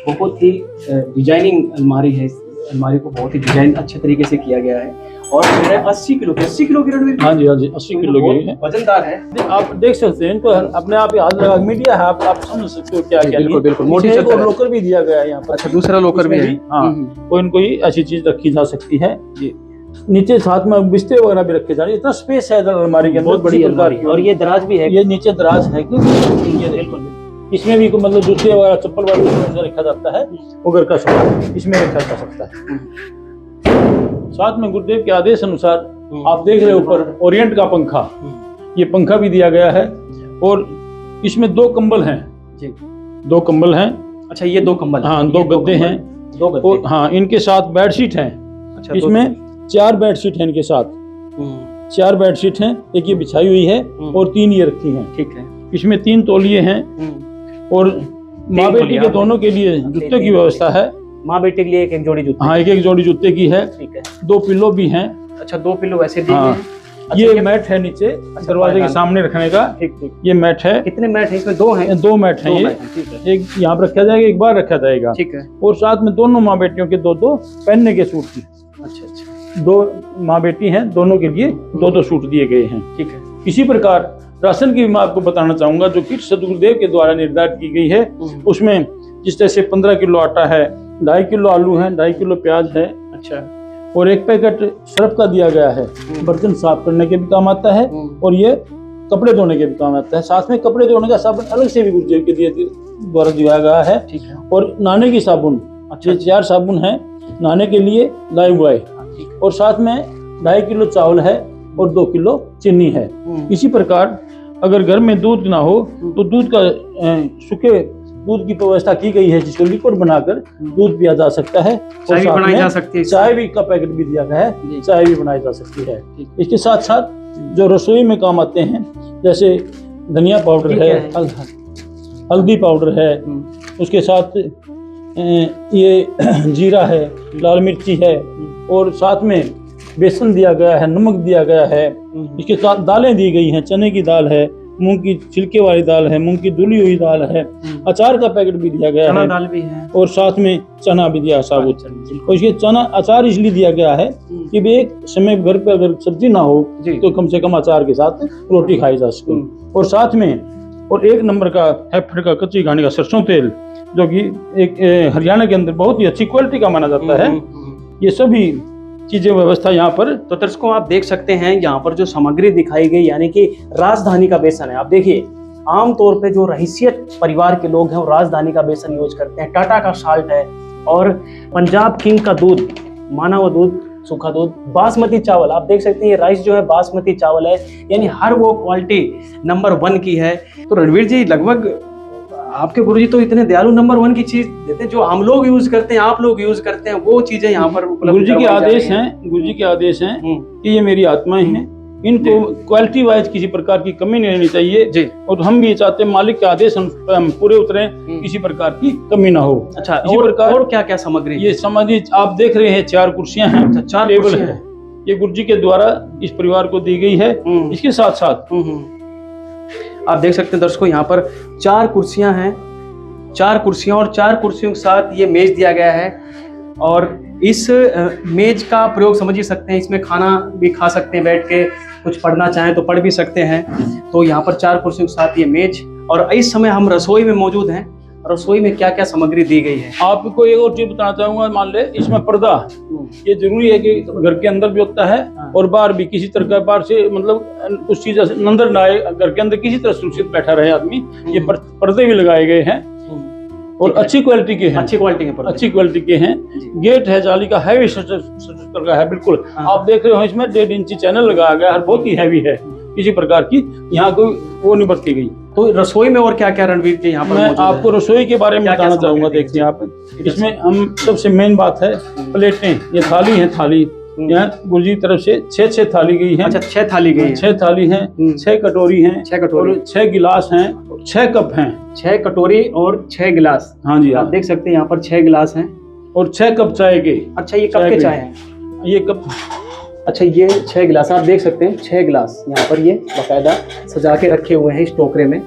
Speaker 2: बहुत ही डिजाइनिंग अलमारी है। इस अलमारी को बहुत ही डिजाइन अच्छे तरीके से किया गया है और 80 किलो की।
Speaker 5: हाँ जी 80 किलो की है,
Speaker 2: वजनदार है।
Speaker 5: आप देख सकते हैं इनको, अपने आप ही हाथ लगा, मीडिया है, आप समझ सकते हो क्या क्या।
Speaker 2: बिल्कुल मोटी
Speaker 5: लॉकर भी दिया गया है यहाँ पर।
Speaker 2: अच्छा, दूसरा लॉकर भी है।
Speaker 5: हाँ, कोई न कोई ऐसी चीज रखी जा सकती है। नीचे साथ में बिस्तर वगैरह भी रखे जा रहे हैं। इतना स्पेस है अलमारी के अंदर,
Speaker 2: बहुत बड़ी अलमारी है। और ये दराज भी है,
Speaker 5: ये नीचे दराज है क्योंकि इसमें भी मतलब जूते वगैरह, चप्पल वगैरह रखा जाता है, वो घर का सामान इसमें रखा जा सकता है। साथ में गुरुदेव के आदेश अनुसार आप देख रहे हो ऊपर ओरिएंट का पंखा, ये पंखा भी दिया गया है और इसमें 2 कंबल हैं जी। 2 कंबल हैं।
Speaker 2: अच्छा, ये 2 कंबल?
Speaker 5: हाँ, 2 गद्दे हैं।
Speaker 2: 2 गद्दे।
Speaker 5: और हाँ, इनके साथ बेडशीट हैं।
Speaker 2: अच्छा,
Speaker 5: इसमें 4 बेडशीट हैं इनके साथ। 4 बेडशीट हैं, एक ये बिछाई हुई है और 3 ये रखी हैं।
Speaker 2: ठीक है।
Speaker 5: इसमें 3 तौलिए हैं और माँ बेटी के दोनों के लिए जूते की व्यवस्था है।
Speaker 2: माँ बेटे के लिए एक जोड़ी जूते?
Speaker 5: हाँ, एक जोड़ी जूते की है।
Speaker 2: ठीक है।
Speaker 5: 2 पिलो भी हैं।
Speaker 2: अच्छा, 2 पिलो वैसे दिए
Speaker 5: हैं।
Speaker 2: अच्छा,
Speaker 5: ये मैट है नीचे दरवाजे के सामने रखने का।
Speaker 2: ठीक।
Speaker 5: ये मैट है।
Speaker 2: कितने मैट है इसमें? 2 हैं।
Speaker 5: 2 मैट हैं ये। एक यहाँ पर रखा जाएगा, एक बार रखा जाएगा।
Speaker 2: ठीक है।
Speaker 5: और साथ में दोनों माँ बेटियों के 2 पहनने के सूट की।
Speaker 2: अच्छा।
Speaker 5: 2 माँ बेटी हैं, दोनों के लिए 2 सूट दिए गए हैं।
Speaker 2: ठीक है।
Speaker 5: इसी प्रकार राशन की मैं आपको बताना चाहूंगा जो किट सतगुरुदेव के द्वारा निर्धारित की गई है। उसमें जिस तरह से 15 किलो आटा है, 2.5 किलो आलू है, 2.5 किलो प्याज है।
Speaker 2: अच्छा।
Speaker 5: और 1 पैकेट सर्फ का दिया गया है, बर्तन साफ करने के भी काम आता है और ये कपड़े धोने के भी काम आता है। साथ में कपड़े धोने का साबुन अलग से भी गुरुदेव के द्वारा दिया गया है।
Speaker 2: ठीक है।
Speaker 5: और नहाने की साबुन, अच्छे 4 साबुन है नहाने के लिए लाइव बॉय। और साथ में 2.5 किलो चावल है और 2 किलो चीनी है। इसी प्रकार अगर घर में दूध ना हो तो दूध का सूखे दूध की व्यवस्था की गई है, जिसको लिक्विड बनाकर दूध पिया जा सकता है।
Speaker 2: चाय भी बनाई जा सकती है।
Speaker 5: चाय भी का पैकेट भी दिया गया है, चाय भी बनाई जा सकती है। इसके साथ साथ जो रसोई में काम आते हैं, जैसे धनिया पाउडर है, हल्दी पाउडर है, उसके साथ ये जीरा है, लाल मिर्ची है और साथ में बेसन दिया गया है, नमक दिया गया है। इसके साथ दालें दी गई हैं, चने की दाल है, मूंग की छिलके वाली दाल है, मूंग की धुली हुई दाल है, अचार का पैकेट भी दिया गया
Speaker 2: चना
Speaker 5: है
Speaker 2: दाल भी है।
Speaker 5: और साथ में चना भी दिया साबुत। और ये चना अचार इसलिए दिया गया है कि भी एक समय घर पे अगर सब्जी ना हो
Speaker 2: जी।
Speaker 5: तो कम से कम अचार के साथ रोटी खाई जा सके। और साथ में और एक नंबर का हैफेड का कच्ची घानी का सरसों तेल, जो कि एक हरियाणा के अंदर बहुत ही अच्छी क्वालिटी का माना जाता है। ये सभी चीजें व्यवस्था यहाँ पर।
Speaker 2: तो दर्शकों आप देख सकते हैं यहाँ पर जो सामग्री दिखाई गई, यानी कि राजधानी का बेसन है। आप देखिए आमतौर पे जो रहीसियत परिवार के लोग हैं वो राजधानी का बेसन यूज करते हैं, टाटा का साल्ट है और पंजाब किंग का दूध, माना हुआ दूध, सूखा दूध, बासमती चावल। आप देख सकते हैं ये राइस जो है बासमती चावल है, यानी हर वो क्वालिटी नंबर 1 की है। तो रणवीर जी लगभग आपके गुरुजी तो इतने दयालु नंबर 1 की चीज देते हैं, जो हम लोग यूज करते हैं, आप लोग यूज करते हैं, वो चीजें यहाँ पर
Speaker 5: गुरुजी के आदेश हैं, गुरुजी के आदेश हैं कि ये मेरी आत्माएं हैं, इनको क्वालिटी वाइज किसी प्रकार की कमी नहीं रहनी चाहिए
Speaker 2: जी।
Speaker 5: और हम भी चाहते हैं मालिक के आदेश हम पूरे उतरे, किसी प्रकार की कमी ना हो।
Speaker 2: अच्छा,
Speaker 5: इसी प्रकार
Speaker 2: और क्या क्या सामग्री?
Speaker 5: ये सामग्री आप देख रहे हैं, 4 कुर्सियां हैं,
Speaker 2: 4
Speaker 5: टेबल
Speaker 2: कुर्सियां
Speaker 5: है, ये गुरुजी के द्वारा इस परिवार को दी गई है। इसके साथ साथ
Speaker 2: आप देख सकते हैं दर्शकों यहाँ पर 4 कुर्सियां हैं, 4 कुर्सियां और 4 कुर्सियों के साथ ये मेज दिया गया है। और इस मेज का प्रयोग समझ ही सकते हैं, इसमें खाना भी खा सकते हैं बैठ के, कुछ पढ़ना चाहें तो पढ़ भी सकते हैं। तो यहाँ पर 4 कुर्सियों के साथ ये मेज। और इस समय हम रसोई में मौजूद हैं। रसोई में क्या क्या सामग्री दी गई है?
Speaker 5: आपको एक और चीज बताना चाहूंगा, मान ले इसमें पर्दा ये जरूरी है कि घर के अंदर भी होता है और बाहर भी, किसी तरह का बाहर से मतलब कुछ चीज अंदर ना आए, घर के अंदर किसी तरह सुरक्षित बैठा रहे आदमी। ये पर्दे भी लगाए गए हैं और अच्छी क्वालिटी के हैं,
Speaker 2: अच्छी क्वालिटी के पर्दे,
Speaker 5: अच्छी क्वालिटी के हैं। गेट है जाली का, हैवी स्ट्रक्चर का है बिल्कुल। आप देख रहे हो इसमें 1.5 इंची चैनल लगाया गया है, बहुत ही हैवी है, किसी प्रकार की यहाँ कोई वो नहीं बरती गई।
Speaker 2: तो रसोई में और क्या क्या रणवीर के यहाँ पर
Speaker 5: मैं आपको रसोई के बारे में
Speaker 2: क्या-क्या
Speaker 5: बताना चाहूंगा।
Speaker 2: सामग्री
Speaker 5: देखिए आप, इसमें हम सबसे मेन बात है प्लेटें, ये थाली है, थाली यहाँ गुरुजी की तरफ से 6 थाली गई है।
Speaker 2: अच्छा, 6 थाली गई है,
Speaker 5: 6 थाली हैं, 6 कटोरी हैं,
Speaker 2: 6 कटोरी,
Speaker 5: और 6 गिलास हैं, 6 कप हैं,
Speaker 2: 6 कटोरी और 6 गिलास।
Speaker 5: हाँ जी,
Speaker 2: आप देख सकते हैं यहाँ पर 6 गिलास हैं
Speaker 5: और 6 कप चाय के।
Speaker 2: अच्छा, ये कप के चाय हैं,
Speaker 5: ये कप।
Speaker 2: अच्छा, ये 6 गिलास आप देख सकते हैं, 6 गिलास यहाँ पर ये बाकायदा सजा के रखे हुए हैं इस टोकरे में।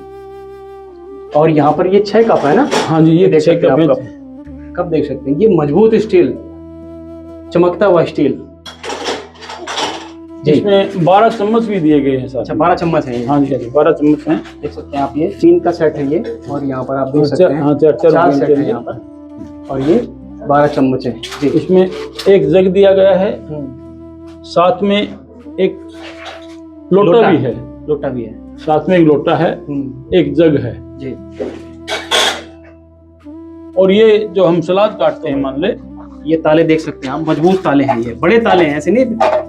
Speaker 2: और यहाँ पर ये 6 कप है ना?
Speaker 5: हाँ जी, ये
Speaker 2: देख
Speaker 5: 6
Speaker 2: सकते हैं
Speaker 5: कप
Speaker 2: आप
Speaker 5: है।
Speaker 2: कप देख सकते हैं, ये मजबूत स्टील, चमकता हुआ स्टील,
Speaker 5: इसमें 12 चम्मच भी दिए गए हैं साथ।
Speaker 2: अच्छा, 12 चम्मच है ये।
Speaker 5: हाँ जी, 12 चम्मच हैं।
Speaker 2: देख सकते हैं आप, ये चीन का सेट है ये। और यहाँ पर आप देख सकते हैं
Speaker 5: हाँ,
Speaker 2: 4 सेट है यहाँ पर, और ये 12 चम्मच है जी।
Speaker 5: इसमें एक जग दिया गया है, साथ में एक लोटा भी है,
Speaker 2: लोटा भी है,
Speaker 5: साथ में एक लोटा है, एक जग है
Speaker 2: जी।
Speaker 5: और ये जो हम सलाद काटते हैं, मान ले
Speaker 2: ये ताले देख सकते हैं आप, मजबूत ताले हैं, ये बड़े ताले हैं, ऐसे नहीं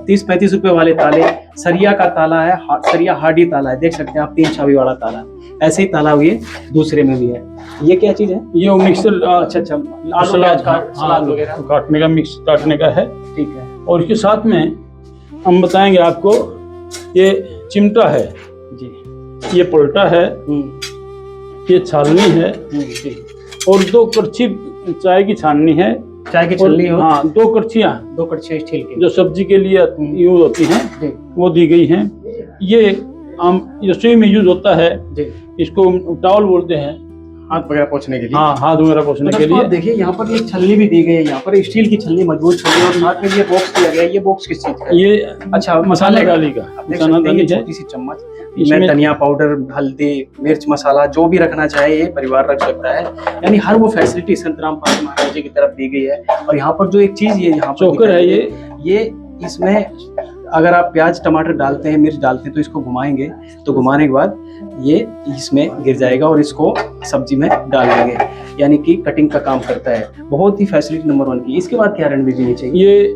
Speaker 2: 30-35 रुपए वाले ताले। सरिया का ताला है, सरिया हार्डी ताला है, देख सकते हैं आप, 3 चाबी वाला ताला। ऐसे ही ताला हुई है, दूसरे में भी है। ये क्या चीज है?
Speaker 5: ये मिक्सर,
Speaker 2: अच्छा,
Speaker 5: सलाद
Speaker 2: वगैरह
Speaker 5: काटने का, मिक्स काटने का है,
Speaker 2: ठीक है।
Speaker 5: और इसके साथ में हम बताएंगे आपको, ये चिमटा है
Speaker 2: जी,
Speaker 5: ये पलटा है, ये छालनी है,
Speaker 2: जी।
Speaker 5: और 2 करछी चाय की छाननी है,
Speaker 2: चाय की छलनी हो,
Speaker 5: हाँ, 2 करछियाँ
Speaker 2: 2 कड़छियाँ स्टील की
Speaker 5: जो सब्जी के लिए यूज होती हैं,
Speaker 2: जी,
Speaker 5: वो दी गई हैं। ये आम रसोई में यूज होता है,
Speaker 2: जी।
Speaker 5: इसको टॉवल बोलते हैं,
Speaker 2: हाथ वगैरह पोंछने के लिए।
Speaker 5: हाँ, हाथ वगैरह पोंछने के लिए।
Speaker 2: देखिए यहाँ पर एक छलनी भी दी गई है, यहाँ पर स्टील की छलनी मजबूत छोटी, और साथ में ये बॉक्स दिया गया है। ये बॉक्स किस चीज का है?
Speaker 5: ये
Speaker 2: अच्छा,
Speaker 5: मसाला डाली का,
Speaker 2: आप देख
Speaker 5: मसाला
Speaker 2: सकते हैं,
Speaker 5: डाली
Speaker 2: ये
Speaker 5: है।
Speaker 2: छोटी सी चम्मच, इसमें धनिया पाउडर, हल्दी, मिर्च मसाला जो भी रखना चाहे ये परिवार रख सकता है। यानी हर वो फैसिलिटी संत रामपाल महाराज जी की तरफ दी गई है। और यहाँ पर जो एक चीज ये यहाँ पर
Speaker 5: चोकर है,
Speaker 2: ये इसमें अगर आप प्याज टमाटर डालते हैं, मिर्च डालते हैं, तो इसको घुमाएंगे, तो घुमाने के बाद ये इसमें गिर जाएगा और इसको सब्जी में डाल देंगे, यानी कि कटिंग का काम करता है। बहुत ही फैसिलिटी नंबर 1 की। इसके बाद क्या रणवीर जी चाहिए?
Speaker 5: ये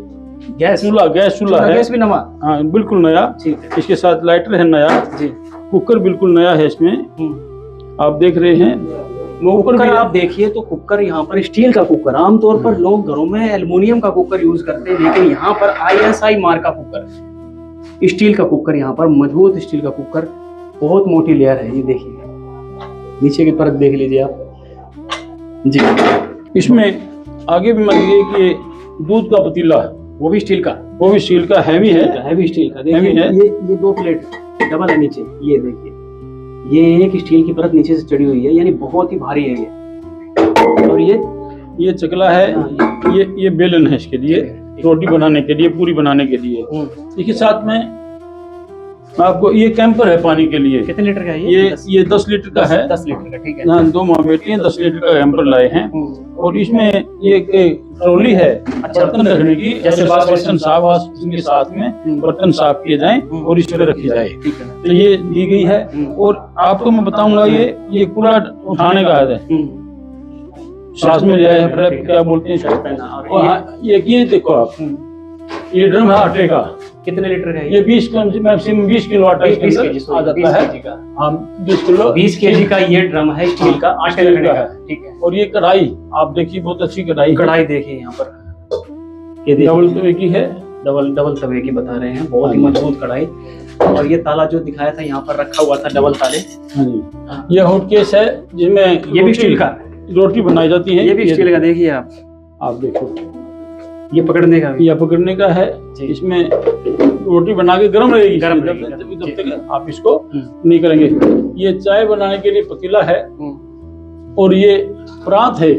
Speaker 2: गैस
Speaker 5: चूल्हा है,
Speaker 2: गैस भी नवा,
Speaker 5: हाँ, बिल्कुल नया।
Speaker 2: ठीक है
Speaker 5: इसके साथ लाइटर है नया
Speaker 2: जी।
Speaker 5: कुकर बिल्कुल नया है इसमें, आप देख रहे हैं।
Speaker 2: कुकर आप देखिए तो कुकर यहाँ पर स्टील का कुकर, आमतौर पर लोग घरों में एल्युमिनियम का कुकर यूज करते हैं, लेकिन यहाँ पर ISI मार्क का कुकर, स्टील का कुकर, यहाँ पर मजबूत स्टील का कुकर, बहुत मोटी लेयर है। ये देखिए नीचे की परत देख लीजिए आप जी।
Speaker 5: इसमें आगे भी मानिए कि दूध का पतीला,
Speaker 2: वो भी स्टील का,
Speaker 5: वो भी स्टील का हैवी है,
Speaker 2: हैवी स्टील का।
Speaker 5: हैवी
Speaker 2: देखिए
Speaker 5: है।
Speaker 2: ये 2 प्लेट डबल है नीचे, ये देखिए ये एक स्टील की परत नीचे से चढ़ी हुई है, यानी बहुत ही भारी है ये। और
Speaker 5: ये चकला है, ये बेलन है इसके लिए, रोटी बनाने के लिए, पूरी बनाने के लिए। देखिए साथ में आपको ये कैंपर है पानी के लिए।
Speaker 2: कितने लीटर का है
Speaker 5: ये 10 लीटर का है।
Speaker 2: 10 लीटर का, ठीक है।
Speaker 5: हाँ, 2 माँ बेटी हैं, 10 लीटर का कैंपर लाए हैं। और इसमें ये एक ट्रॉली है बर्तन रखने की, जैसे बर्तन साफ के साथ में बर्तन साफ किए जाएं और इस पर रखी जाए, तो ये दी गई है। और आपको मैं बताऊंगा ये पूरा उठाने का है, सांस में जाए, क्या बोलते हैं। ये देखो आप, ये ड्रम है आटे का।
Speaker 2: कितने लीटर का है
Speaker 5: ये 20 मैक्सिमम 20 किलो आटा इसके अंदर आ जाता है। हाँ, 20 केजी
Speaker 2: का ये ड्रम है स्टील का, आटे रखने का, ठीक है।
Speaker 5: और ये कढ़ाई आप देखिए, बहुत अच्छी कढ़ाई
Speaker 2: देखिए यहाँ पर, ये
Speaker 5: डबल तवे की है,
Speaker 2: डबल तवे की बता रहे हैं, बहुत ही मजबूत कढ़ाई। और ये ताला जो दिखाया था यहाँ पर रखा हुआ था, डबल ताले।
Speaker 5: हाँ जी, ये हॉट केस है जिसमें
Speaker 2: ये भी स्टील का
Speaker 5: रोटी बनाई जाती है।
Speaker 2: ये भी स्टील का, देखिए
Speaker 5: आप देखो,
Speaker 2: ये पकड़ने का भी,
Speaker 5: ये पकड़ने का है। इसमें रोटी बना के गर्म रहेगी, जब तक आप इसको नहीं करेंगे। ये चाय बनाने के लिए पतीला है। और ये प्रांत है।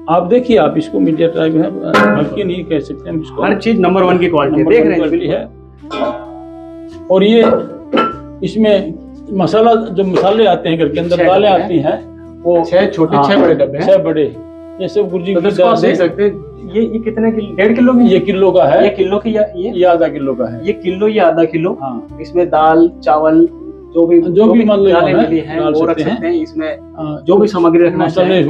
Speaker 5: आप देखिए, आप इसको मीडिया टाइप है, हल्की नहीं कह सकते हम इसको,
Speaker 2: हर चीज नंबर 1 की क्वालिटी देख रहे हैं।
Speaker 5: और ये इसमें मसाला, जो मसाले आते हैं घर के अंदर, दालें आती हैं, वो
Speaker 2: 6 छोटे 6 बड़े डब्बे हैं,
Speaker 5: 6 बड़े। ये सब गुर्जी की दाल
Speaker 2: देख सकते हैं। ये कितने किलो? 1.5 किलो की?
Speaker 5: ये किलो का है।
Speaker 2: ये किलो की, ये
Speaker 5: आधा किलो का है।
Speaker 2: ये किलो, ये आधा किलो।
Speaker 5: हाँ,
Speaker 2: इसमें दाल चावल जो भी
Speaker 5: दालें
Speaker 2: मिली हैं वो रख सकते हैं। इसमें जो भी सामग्री रखना चाहिए,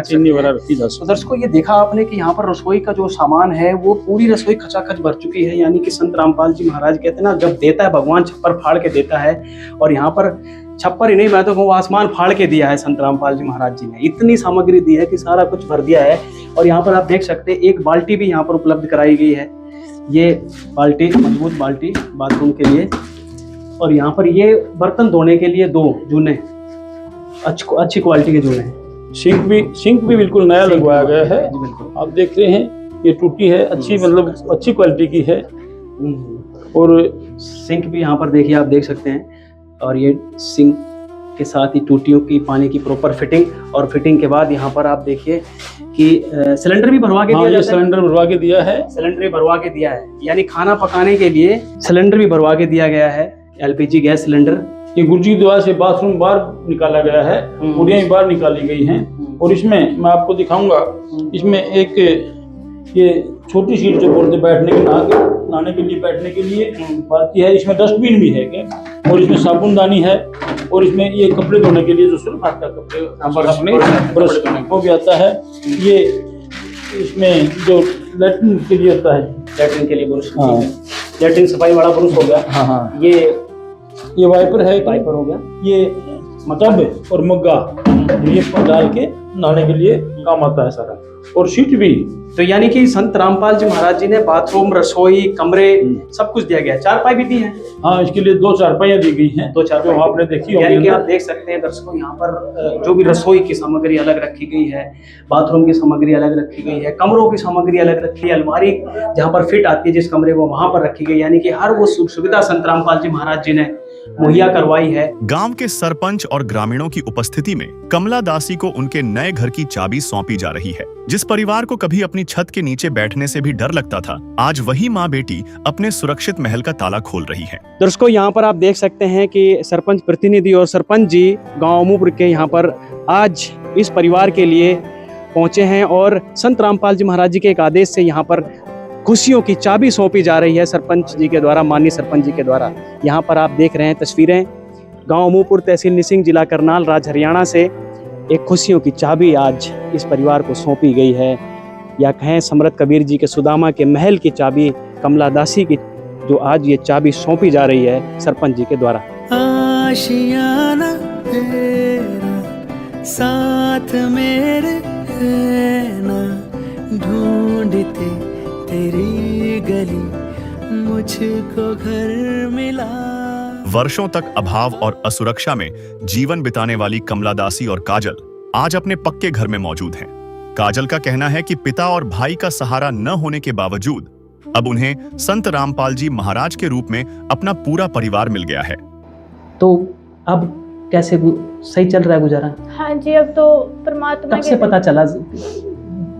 Speaker 5: चीनी वगैरह रखी जा सकती है।
Speaker 2: तो दर्शकों, ये देखा आपने कि यहाँ पर रसोई का जो सामान है वो पूरी रसोई खचाखच भर चुकी है। यानी कि संत रामपाल जी महाराज कहते हैं ना, जब देता है भगवान छप्पर फाड़ के देता है। और यहाँ पर छप्पर ही नहीं, मैं तो कहूँ आसमान फाड़ के दिया है संत रामपाल जी महाराज जी ने। इतनी सामग्री दी है कि सारा कुछ भर दिया है। और यहाँ पर आप देख सकते हैं, एक बाल्टी भी यहाँ पर उपलब्ध कराई गई है। ये बाल्टी, मजबूत बाल्टी बाथरूम के लिए। और यहाँ पर ये बर्तन धोने के लिए 2 जूने, अच्छी क्वालिटी के जूने हैं।
Speaker 5: सिंक भी बिल्कुल नया लगवाया गया है।
Speaker 2: जी बिल्कुल,
Speaker 5: आप देख रहे हैं, ये टूटी है, अच्छी, मतलब अच्छी क्वालिटी की है। और
Speaker 2: सिंक भी यहाँ पर देखिए, आप देख सकते हैं। और ये सिंक के साथ ही टूटियों की पानी की प्रॉपर फिटिंग। और फिटिंग के बाद यहाँ पर आप देखिए कि सिलेंडर भी भरवा के दिया जाता है।
Speaker 5: सिलेंडर भरवा के दिया है।
Speaker 2: सिलेंडर भी भरवा के दिया है, यानी खाना पकाने के लिए सिलेंडर भी भरवा के दिया गया है। LPG gas cylinder.
Speaker 5: ये गुर्जी की द्वारा से बाथरूम बाहर निकाला गया है, पूड़ियाँ भी बाहर निकाली गई हैं। और इसमें मैं आपको दिखाऊंगा, इसमें एक ये छोटी सीट जो बोलते बैठने के, नहाने के लिए, बैठने के लिए बाकी है। इसमें डस्टबिन भी है क्या, और इसमें साबुनदानी है। और इसमें ये कपड़े धोने के लिए जो सिर्फ हाथ का कपड़े ब्रश वो भी आता है। ये इसमें जो लैट्रिन के लिए होता है,
Speaker 2: लैट्रिन के लिए ब्रश,
Speaker 5: हाँ,
Speaker 2: लैट्रिन सफाई वाला ब्रश हो गया।
Speaker 5: हाँ,
Speaker 2: ये
Speaker 5: वाइपर है,
Speaker 2: वाइपर हो गया।
Speaker 5: ये टब और मग्गा, ये डाल के नहाने के लिए काम आता है सारा। और सीट भी।
Speaker 2: तो यानी कि संत रामपाल जी महाराज जी ने बाथरूम, रसोई, कमरे सब कुछ दिया गया। चारपाई भी दी है।
Speaker 5: हाँ, इसके लिए 2 चारपाइयाँ दी गई हैं,
Speaker 2: 2 चारपाई
Speaker 5: आपने देखी होगी।
Speaker 2: यानी कि आप देख सकते हैं दर्शकों, यहाँ पर जो भी रसोई की सामग्री अलग रखी गई है, बाथरूम की सामग्री अलग रखी गई है, कमरों की सामग्री अलग रखी है, अलमारी जहाँ पर फिट आती है जिस कमरे को, वहां पर रखी गई। यानी कि हर वो सुविधा संत रामपाल जी महाराज जी ने मुहैया करवाई है।
Speaker 1: गांव के सरपंच और ग्रामीणों की उपस्थिति में कमला दासी को उनके नए घर की चाबी सौंपी जा रही है। जिस परिवार को कभी अपनी छत के नीचे बैठने से भी डर लगता था, आज वही माँ बेटी अपने सुरक्षित महल का ताला खोल रही है।
Speaker 2: दर्शकों, यहाँ पर आप देख सकते हैं कि सरपंच प्रतिनिधि और सरपंच जी गांव अमूपुर के यहाँ पर आज इस परिवार के लिए पहुंचे हैं। और संत रामपाल जी महाराज जी के एक आदेश से यहाँ पर खुशियों की चाबी सौंपी जा रही है सरपंच जी के द्वारा, माननीय सरपंच जी के द्वारा। यहाँ पर आप देख रहे हैं तस्वीरें, गांव अमूपुर, तहसील निसिंग, जिला करनाल, राज्य हरियाणा से एक खुशियों की चाबी आज इस परिवार को सौंपी गई है। या कहें समरथ कबीर जी के सुदामा के महल की चाबी कमला दासी की, जो आज ये चाबी सौंपी जा रही है सरपंच जी के द्वारा।
Speaker 6: आशियाना तेरा साथ मेरे है ना, ढूंढते तेरी गली मुझको घर मिला।
Speaker 1: वर्षों तक अभाव और असुरक्षा में जीवन बिताने वाली कमला दासी और काजल आज अपने पक्के घर में मौजूद हैं। काजल का कहना है कि पिता और भाई का सहारा न होने के बावजूद अब उन्हें संत रामपाल जी महाराज के रूप में अपना पूरा परिवार मिल गया है।
Speaker 2: तो अब कैसे सही चल रहा है गुजारा?
Speaker 4: हाँ जी, अब तो परमात्मा
Speaker 2: कब से पता चला?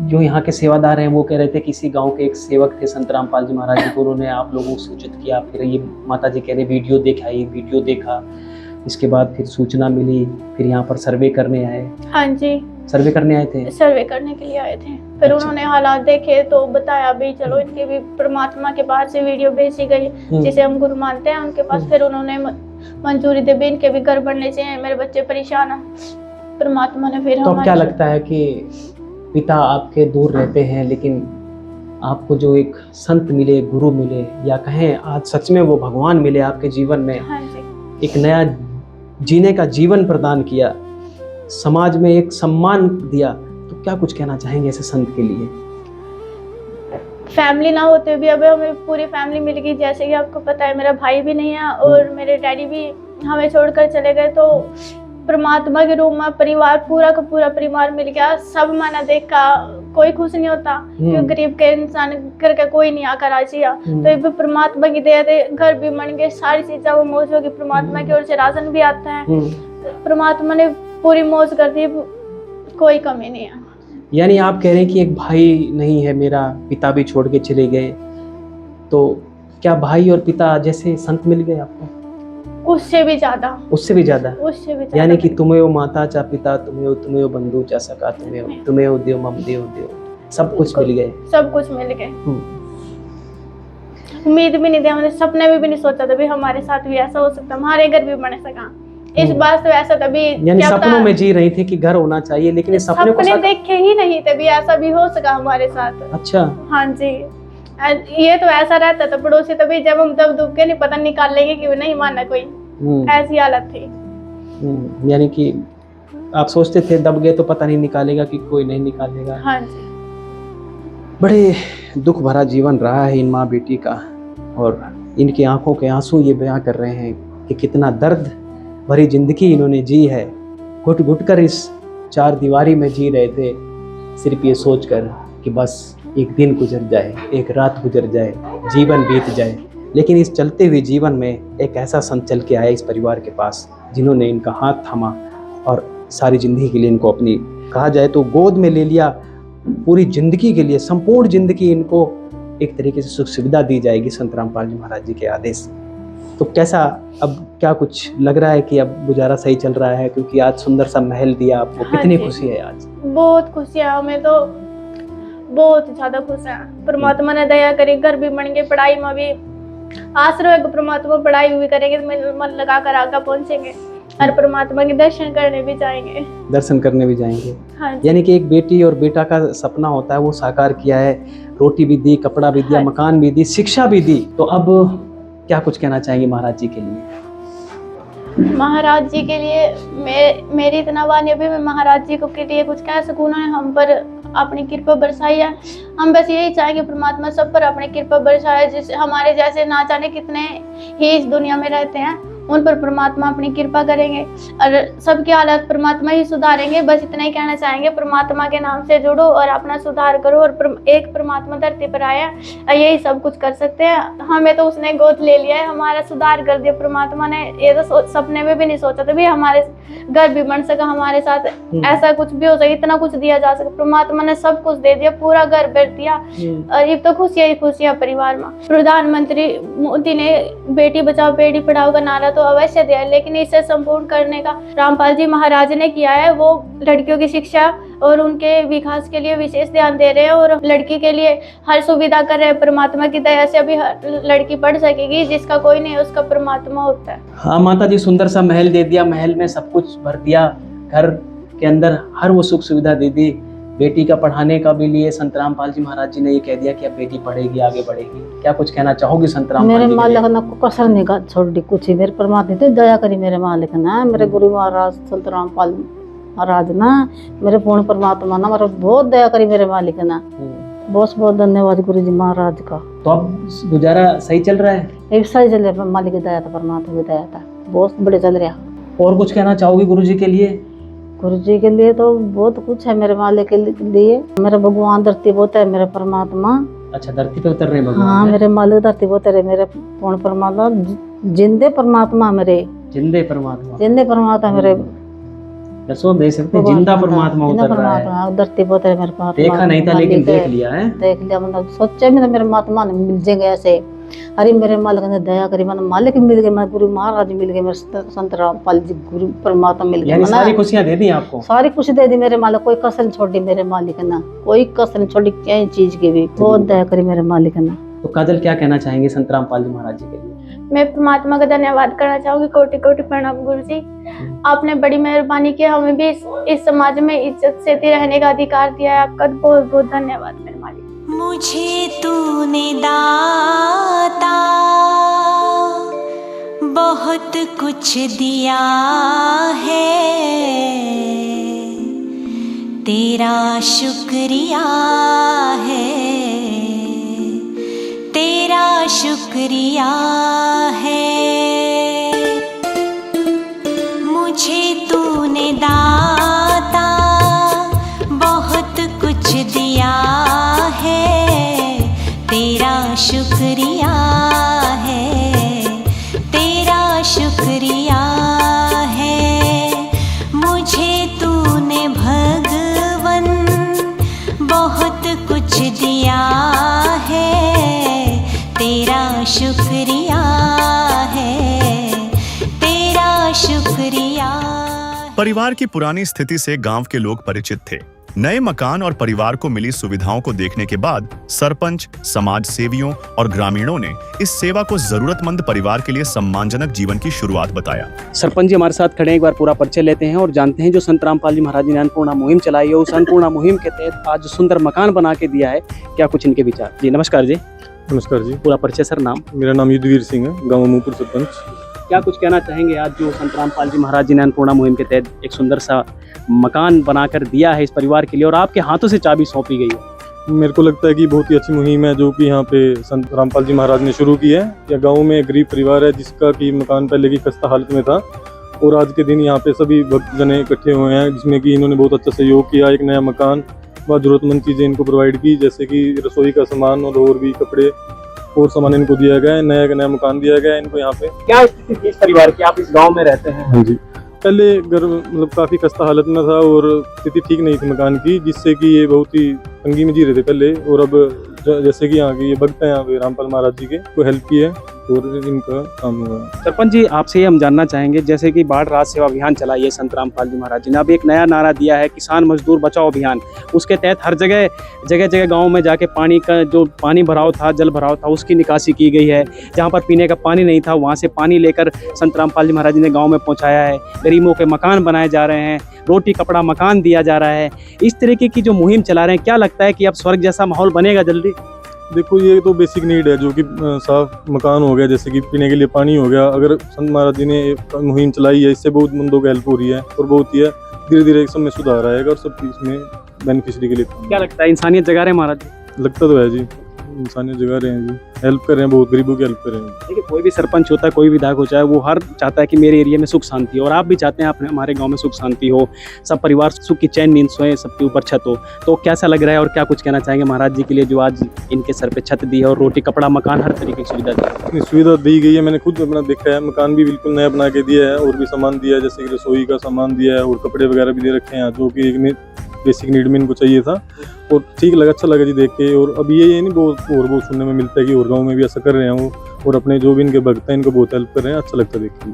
Speaker 2: जो यहाँ के सेवादार हैं वो कह रहे थे किसी गांव के एक सेवक थे संत रामपाल जी महाराज जी को, उन्होंने आप लोगों को सूचित किया, फिर ये माता जी कह रहे वीडियो देखा, ये वीडियो देखा, इसके बाद फिर सूचना मिली, फिर यहाँ पर सर्वे करने आए।
Speaker 4: हाँ जी,
Speaker 2: सर्वे करने आए थे?
Speaker 4: सर्वे करने के लिए आए थे। फिर
Speaker 2: अच्छा।
Speaker 4: उन्होंने हालात देखे तो बताया भी चलो इनके भी परमात्मा के पास से वीडियो भेजी गई जिसे हम गुरु मानते हैं उनके पास। फिर उन्होंने मंजूरी दे भी इनके भी घर बनने चाहिए, मेरे बच्चे परेशान हैं। परमात्मा ने फिर
Speaker 2: तो अब क्या लगता है कि पिता आपके दूर रहते हैं, लेकिन आपको जो एक संत मिले, गुरु मिले, या कहें आज सच में वो भगवान मिले आपके जीवन में,
Speaker 4: हाँ जी,
Speaker 2: एक नया जीने का जीवन प्रदान किया, समाज में एक सम्मान दिया, तो क्या कुछ कहना चाहेंगे ऐसे संत के लिए?
Speaker 4: फैमिली ना होते भी अब हमें पूरी फैमिली मिल गई। जैसे कि आपको पता है मेरा भाई भी नहीं है और मेरे डैडी भी हमें छोड़कर चले गए, तो परमात्मा के रूप में परिवार पूरा का पूरा परिवार मिल गया। सब मैंने देखा, कोई खुश नहीं होता क्योंकि गरीब के इंसान घर का कोई नहीं आकर राजी आ, तो ये भी परमात्मा की दया से घर भी बन गए, सारी चीजें वो मौज होगी, परमात्मा की ओर से राशन भी आता है, परमात्मा ने पूरी मौज कर दी, कोई कमी नहीं है।
Speaker 2: यानी आप कह रहे हैं कि एक भाई नहीं है मेरा, पिता भी छोड़ के चले गए, तो क्या भाई और पिता जैसे संत मिल गए आपको?
Speaker 4: उससे भी ज्यादा,
Speaker 2: उससे भी ज्यादा।
Speaker 4: उससे भी ज्यादा।
Speaker 2: यानी कि तुम्हें वो माता चा पिता, तुम्हें वो बंधु चा सका, तुम्हें वो देव मम देव, सब कुछ मिल गए।
Speaker 4: सब कुछ मिल गए। उम्मीद भी नहीं थी, हमने सपने में भी नहीं सोचा था भी हमारे साथ भी ऐसा हो सकता, हमारे घर भी बन सका। इस बात तो ऐसा तभी
Speaker 2: यानी सपनों में जी रही थी कि घर होना चाहिए, लेकिन इस
Speaker 4: सपने देखे ही नहीं थे भी ऐसा भी हो सका हमारे साथ।
Speaker 2: अच्छा।
Speaker 4: हाँ जी, ये तो ऐसा रहता था पड़ोसी, तभी जब हम दब दुब के नहीं पता निकाल लेंगे कि नहीं मानना कोई, ऐसी हालत थी।
Speaker 2: यानी कि आप सोचते थे दब गए तो पता नहीं निकालेगा कि कोई नहीं निकालेगा।
Speaker 4: हाँ जी।
Speaker 2: बड़े दुख भरा जीवन रहा है इन माँ बेटी का, और इनकी आंखों के आंसू ये बयां कर रहे हैं कि कितना दर्द भरी जिंदगी इन्होंने जी है। घुट घुट कर इस चार दीवारी में जी रहे थे, सिर्फ ये सोचकर कि बस एक दिन गुजर जाए, एक रात गुजर जाए, जीवन बीत जाए। लेकिन इस चलते हुए जीवन में एक ऐसा संत चल के आया इस परिवार के पास, जिन्होंने इनका हाथ थामा और सारी जिंदगी के लिए इनको अपनी, कहा जाए तो गोद में ले लिया। पूरी जिंदगी के लिए, संपूर्ण जिंदगी इनको एक तरीके से सुख सुविधा दी जाएगी संत रामपाल जी महाराज जी के आदेश से। तो कैसा, अब क्या कुछ लग रहा है कि अब गुजारा सही चल रहा है? क्योंकि आज सुंदर सा महल दिया आपको,
Speaker 4: हाँ
Speaker 2: कितनी
Speaker 4: जी।
Speaker 2: खुशी है आज?
Speaker 4: बहुत खुशी है हमें, तो बहुत ज्यादा खुश है। परमात्मा ने दया करी, घर भी बन गए, पढ़ाई में भी आश्रय है, परमात्मा पढ़ाई भी करेंगे तो मन लगा कर आगे पहुंचेंगे और परमात्मा के दर्शन करने भी जाएंगे।
Speaker 2: दर्शन करने भी जाएंगे।
Speaker 4: हाँ जी।
Speaker 2: यानी कि एक बेटी और बेटा का सपना होता है, वो साकार किया है। रोटी भी दी, कपड़ा भी दिया,
Speaker 4: हाँ।
Speaker 2: मकान भी दी, शिक्षा भी दी। तो अब क्या कुछ कहना चाहेंगे महाराज जी के लिए?
Speaker 4: महाराज जी के लिए मेरी इतना वाणी अभी मैं महाराज जी को के लिए कुछ कह सकूं, उन्होंने हम पर अपनी कृपा बरसाई है। हम बस यही चाहेंगे परमात्मा सब पर अपनी कृपा बरसाए, जिससे हमारे जैसे ना जाने कितने ही इस दुनिया में रहते हैं, उन पर परमात्मा अपनी कृपा करेंगे और सबकी हालत परमात्मा ही सुधारेंगे। बस इतना ही कहना चाहेंगे, परमात्मा के नाम से जुड़ो और अपना सुधार करो, और एक परमात्मा धरती पर आया यही सब कुछ कर सकते हैं। हमें तो उसने गोद ले लिया है, हमारा सुधार कर दिया परमात्मा ने। ये तो सपने में भी नहीं सोचा था भी हमारे घर भी बन सका, हमारे साथ ऐसा कुछ भी हो सके, इतना कुछ दिया जा सके। परमात्मा ने सब कुछ दे दिया, पूरा घर भर दिया, और ये तो खुशियां ही खुशियां परिवार में। प्रधानमंत्री मोदी ने बेटी बचाओ बेटी पढ़ाओ का नारा तो अवश्य दिया, लेकिन इसे संपूर्ण करने का रामपाल जी महाराज ने किया है। वो लड़कियों की शिक्षा और उनके विकास के लिए विशेष ध्यान दे रहे हैं और लड़की के लिए हर सुविधा कर रहे हैं। परमात्मा की दया से अभी हर लड़की पढ़ सकेगी, जिसका कोई नहीं उसका परमात्मा होता है।
Speaker 2: हाँ माता जी, सुंदर सा महल दे दिया, महल में सब कुछ भर दिया, घर के अंदर हर वो सुख सुविधा दे दी। बेटी का पढ़ाने का भी लिए संत रामपाल जी महाराज जी ने ये कह दिया कि अब बेटी पढ़ेगी, आगे बढ़ेगी। क्या कुछ कहना चाहोगी संत रामपाल
Speaker 3: मेरे
Speaker 2: जी के लिए?
Speaker 3: मालिक ने को कसर नहीं छोड़ दी कुछ ही, मेरे परमात्मा तो दया करी मेरे मालिक ना, मेरे गुरु महाराज संत रामपाल महाराज ना, मेरे पूर्ण परमात्मा ना, मेरे बहुत दया करी मेरे मालिक ना। बहुत बहुत धन्यवाद गुरु जी महाराज का।
Speaker 2: तो अब गुजारा सही चल रहा है?
Speaker 3: ये सही चल रहा, मालिक की दया था, परमात्मा की दया था, बहुत बड़े चल रहा।
Speaker 2: और कुछ कहना चाहोगी गुरु जी के लिए?
Speaker 3: गुरु जी के लिए तो बहुत कुछ है, मेरे मालिक के लिए। मेरा भगवान धरती बहुत है, मेरा परमात्मा।
Speaker 2: अच्छा, धरती पे उतर रहे हैं भगवान?
Speaker 3: हाँ, मेरे मालिक धरती बहुत है, मेरे पूर्ण परमात्मा जिंदे परमात्मा मेरे
Speaker 2: जिंदे परमात्मा
Speaker 3: जिंदे परमात्मा मेरे
Speaker 2: दसो दे सकते जिंदा परमात्मा
Speaker 3: जिंदा
Speaker 2: उतर रहा है।
Speaker 3: परमात्मा धरती पर उतरे मेरे परमात्मा।
Speaker 2: देखा नहीं था लेकिन देख लिया है।
Speaker 3: देख लिया, मतलब सोचे में तो मेरे महात्मा ने मिल जाएंगे ऐसे। अरे मेरे मालिक ने दया करी, मतलब मालिक मिल गए, मैं गुरु महाराज मिल गए, मेरे संत रामपाल जी गुरु परमात्मा मिल गए।
Speaker 2: यानी सारी खुशियां दे दी आपको।
Speaker 3: सारी कुछ दे दी मेरे मालिक, कोई कसर नहीं छोड़ी मेरे मालिक ने, कोई कसर नहीं छोड़ी क्या चीज की भी। बहुत दया करी मेरे मालिक ने।
Speaker 2: तो काजल क्या कहना चाहेंगे संत रामपाल जी महाराज जी के लिए?
Speaker 4: मैं परमात्मा का धन्यवाद करना चाहूंगी। कोटि कोटि प्रणाम गुरु जी, आपने बड़ी मेहरबानी की, हमें भी इस समाज में इज्जत से रहने का अधिकार दिया है। आपका बहुत बहुत धन्यवाद मेरे मालिक।
Speaker 7: मुझे तूने दाता बहुत कुछ दिया है, तेरा शुक्रिया है, तेरा शुक्रिया है। मुझे तूने दाता बहुत कुछ दिया है, तेरा शुक्रिया है, तेरा शुक्रिया है। मुझे तूने भगवन बहुत कुछ दिया है, तेरा शुक्रिया है, तेरा शुक्रिया।
Speaker 1: परिवार की पुरानी स्थिति से गांव के लोग परिचित थे। नए मकान और परिवार को मिली सुविधाओं को देखने के बाद सरपंच, समाज सेवियों और ग्रामीणों ने इस सेवा को जरूरतमंद परिवार के लिए सम्मानजनक जीवन की शुरुआत बताया।
Speaker 2: सरपंच जी हमारे साथ खड़े हैं, एक बार पूरा परिचय लेते हैं और जानते हैं जो संत रामपाल जी महाराज जी ने अन्नपूर्णा मुहिम चलाई है, उस अन्नपूर्णा मुहिम के तहत आज सुंदर मकान बना के दिया है, क्या कुछ इनके विचार। जी नमस्कार जी।
Speaker 5: नमस्कार जी,
Speaker 2: पूरा परिचय सर। नाम?
Speaker 5: मेरा नाम युद्धवीर सिंह है, गाँव अमूपुर सरपंच।
Speaker 2: क्या कुछ कहना चाहेंगे आज जो संत रामपाल जी महाराज जी ने अन्नपूर्णा मुहिम के तहत एक सुंदर सा मकान बनाकर दिया है इस परिवार के लिए और आपके हाथों से चाबी सौंपी गई है?
Speaker 5: मेरे को लगता है कि बहुत ही अच्छी मुहिम है जो कि यहाँ पे संत रामपाल जी महाराज ने शुरू की है। यह गांव में एक गरीब परिवार है जिसका कि मकान पहले की खस्ता हालत में था और आज के दिन यहाँ पे सभी भक्तजन इकट्ठे हुए हैं जिसमें कि इन्होंने बहुत अच्छा सहयोग किया। एक नया मकान व जरूरतमंद चीज़ें इनको प्रोवाइड की, जैसे कि रसोई का सामान और भी कपड़े और सामान इनको दिया गया है। नया मकान दिया गया है इनको यहाँ पे।
Speaker 2: क्या स्थिति थी इस परिवार की, आप इस गाँव में रहते हैं?
Speaker 5: हाँ जी, पहले घर मतलब काफ़ी खस्ता हालत में था और स्थिति ठीक नहीं थी मकान की, जिससे कि ये बहुत ही तंगी में जी रहे थे पहले। और अब जैसे कि यहाँ के ये भक्त हैं यहाँ पे रामपाल महाराज जी के, को हेल्प की है और इनका काम हुआ है।
Speaker 2: सरपंच जी आपसे ये हम जानना चाहेंगे, जैसे कि बाढ़ राहत सेवा अभियान चलाइए संत रामपाल जी महाराज जी ने, अब एक नया नारा दिया है किसान मजदूर बचाओ अभियान। उसके तहत हर जगह गाँव में जाके पानी का जो पानी भराव था, जल भराव था, उसकी निकासी की गई है। जहाँ पर पीने का पानी नहीं था वहाँ से पानी लेकर संत रामपाल जी महाराज जी ने गाँव में पहुँचाया है। गरीबों के मकान बनाए जा रहे हैं, रोटी कपड़ा मकान दिया जा रहा है। इस तरीके की जो मुहिम चला रहे हैं, क्या लगता है कि अब स्वर्ग जैसा माहौल बनेगा जल्दी?
Speaker 5: देखो ये तो बेसिक नीड है जो कि साफ मकान हो गया, जैसे कि पीने के लिए पानी हो गया। अगर संत महाराज जी ने मुहिम चलाई है, इससे बहुत बंदों को हेल्प हो रही है और बहुत ही है, धीरे धीरे एक समय सुधार आएगा और सब इसमें बेनिफिशरी के लिए।
Speaker 2: क्या लगता है इंसानियत जगा रहे हैं महाराज जी?
Speaker 5: लगता तो है जी, इंसानियत जगा रहे हैं जी, हेल्प कर रहे हैं, बहुत गरीबों की हेल्प कर रहे हैं।
Speaker 2: देखिए कोई भी सरपंच होता है, कोई विधायक होता है, वो हर चाहता है कि मेरे एरिया में सुख शांति हो और आप भी चाहते हैं अपने हमारे गांव में सुख शांति हो, सब परिवार सुख की चैन नींद सोए, सबके ऊपर छत हो। तो कैसा लग रहा है और क्या कुछ कहना चाहेंगे महाराज जी के लिए जो आज इनके सर पे छत दी है और रोटी कपड़ा मकान हर तरीके की सुविधा दी?
Speaker 5: सुविधा दी गई है, मैंने खुद अपना देखा है, मकान भी बिल्कुल नया बना के दिया है और भी सामान दिया है, जैसे कि रसोई का सामान दिया है और कपड़े वगैरह भी दे रखे हैं जो कि एक बेसिक नीड में इनको चाहिए था और ठीक लगा, अच्छा लगा जी देख के। और अब ये नहीं बहुत सुनने में मिलता है कि और गांव में भी ऐसा कर रहे हैं वो, और अपने जो भी इनके भक्त हैं इनको बहुत हेल्प कर रहे हैं, अच्छा लगता है देख के।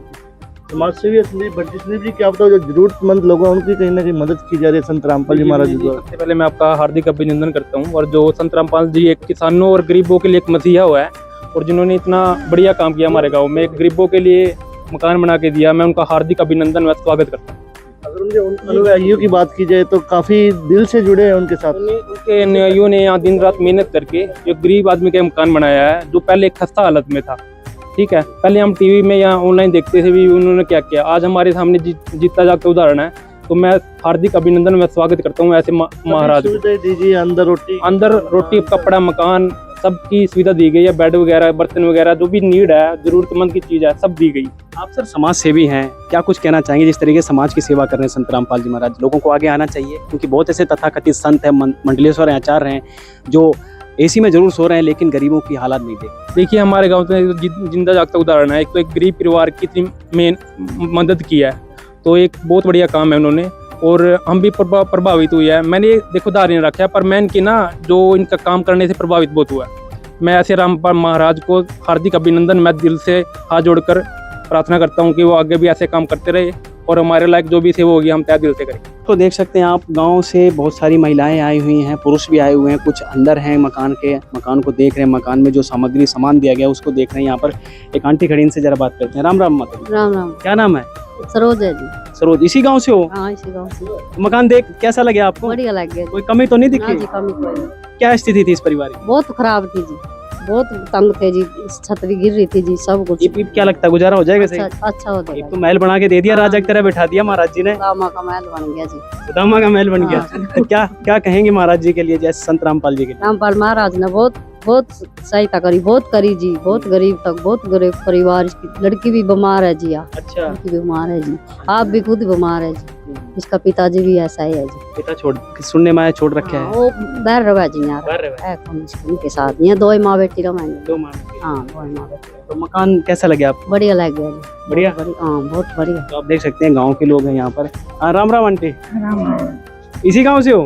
Speaker 8: समाज सेवी संदीप जी क्या बताओ, जो जरूरतमंद लोग हैं उनकी कहीं ना कहीं मदद की जा रही है संत रामपाल जी महाराज जी द्वारा।
Speaker 9: सबसे पहले मैं आपका हार्दिक अभिनंदन करता हूँ और जो संत रामपाल जी एक किसानों और गरीबों के लिए एक मसीहा हुआ है और जिन्होंने इतना बढ़िया काम किया हमारे गाँव में, एक गरीबों के लिए मकान बना के दिया, मैं उनका हार्दिक अभिनंदन व स्वागत करता हूँ।
Speaker 8: अगर उनके अनुयायियों की बात की जाए तो काफी दिल से जुड़े हैं उनके साथ।
Speaker 9: उनके अनुयायियों ने यहाँ दिन रात मेहनत करके एक गरीब आदमी का मकान बनाया है जो पहले एक खस्ता हालत में था। ठीक है, पहले हम टीवी में या ऑनलाइन देखते थे भी, उन्होंने क्या किया, आज हमारे सामने जीता जागता उदाहरण है। तो मैं हार्दिक अभिनंदन में स्वागत करता हूँ ऐसे महाराज।
Speaker 8: दीजिए, अंदर रोटी
Speaker 9: कपड़ा मकान सबकी सुविधा दी गई है, बेड वगैरह बर्तन वगैरह जो भी नीड है, जरूरतमंद की चीज है, सब दी गई।
Speaker 2: आप सर समाज सेवी हैं, क्या कुछ कहना चाहेंगे जिस तरीके से समाज की सेवा कर रहे हैं संत रामपाल जी महाराज? लोगों को आगे आना चाहिए क्योंकि बहुत ऐसे तथाकथित संत हैं, मंडलेश्वर आचार्य हैं जो एसी में जरूर सो रहे हैं लेकिन गरीबों की हालत नहीं देख।
Speaker 9: देखिए हमारे गांव में जिंदा जागता उदाहरण है। एक तो एक गरीब परिवार की इतनी मेन मदद की है, तो एक बहुत बढ़िया काम है उन्होंने, और हम भी प्रभावित हुए हैं। मैंने देखो उदाहरण रखा है, पर मैं इनकी ना जो इनका काम करने से प्रभावित बहुत हुआ है। मैं ऐसे रामपाल महाराज को हार्दिक अभिनंदन, मैं दिल से हाथ जोड़कर प्रार्थना करता हूँ कि वो आगे भी ऐसे काम करते रहे और हमारे लायक जो भी सेवा होगी हम तय दिल से करें।
Speaker 2: तो देख सकते हैं आप, गांव से बहुत सारी महिलाएं आई हुई हैं, पुरुष भी आए हुए हैं, कुछ अंदर हैं मकान को देख रहे हैं, मकान में जो सामग्री सामान दिया गया उसको देख रहे हैं। यहाँ पर एक आंटी खड़ी, इनसे जरा बात करते हैं। राम राम माता जी।
Speaker 3: राम राम।
Speaker 2: क्या नाम है?
Speaker 3: सरोज है जी।
Speaker 2: सरोज, इसी गांव से हो?
Speaker 3: हाँ, इसी गांव से।
Speaker 2: मकान देख कैसा लगे आपको?
Speaker 3: बढ़िया लग गया जी।
Speaker 2: कोई कमी तो नहीं
Speaker 3: ना
Speaker 2: दिखी?
Speaker 3: जी, कमी कोई नहीं।
Speaker 2: क्या स्थिति थी इस परिवार की?
Speaker 3: बहुत खराब थी जी, बहुत तंग थे जी, छत भी गिर रही थी जी, सब कुछ।
Speaker 2: ये क्या लगता है गुजारा हो जाएगा सही?
Speaker 3: अच्छा हो
Speaker 2: एक
Speaker 3: जाएगा।
Speaker 2: तो महल बना के दे दिया, राजा की तरह बैठा दिया महाराज जी ने।
Speaker 3: दामा का महल बन गया जी।
Speaker 2: सुदामा का महल बन गया। क्या क्या कहेंगे महाराज जी के लिए, जैसे संत रामपाल जी के लिए?
Speaker 3: रामपाल महाराज ने बहुत सहायता करी, बहुत करी जी, बहुत गरीब तक, बहुत गरीब परिवार। इसकी लड़की भी बीमार है जी।
Speaker 2: अच्छा,
Speaker 3: लड़की बीमार है जी, आप भी खुद बीमार है जी, इसका पिताजी भी ऐसा ही है जी।
Speaker 2: पिता छोड़, सुनने में आया छोड़ रखे है।
Speaker 3: वो बाहर रहा जी यहाँ उनके साथ, यहाँ दो ही माँ बेटी रमेंगे।
Speaker 2: दो माँ।
Speaker 3: हाँ, दो ही माँ बेटी।
Speaker 2: तो मकान कैसा लगे आपको?
Speaker 3: बढ़िया लग गया जी।
Speaker 2: बढ़िया?
Speaker 3: हाँ, बहुत बढ़िया।
Speaker 2: तो आप देख सकते हैं गांव के लोग हैं यहाँ पर। राम राम आंटी, इसी गांव से हो?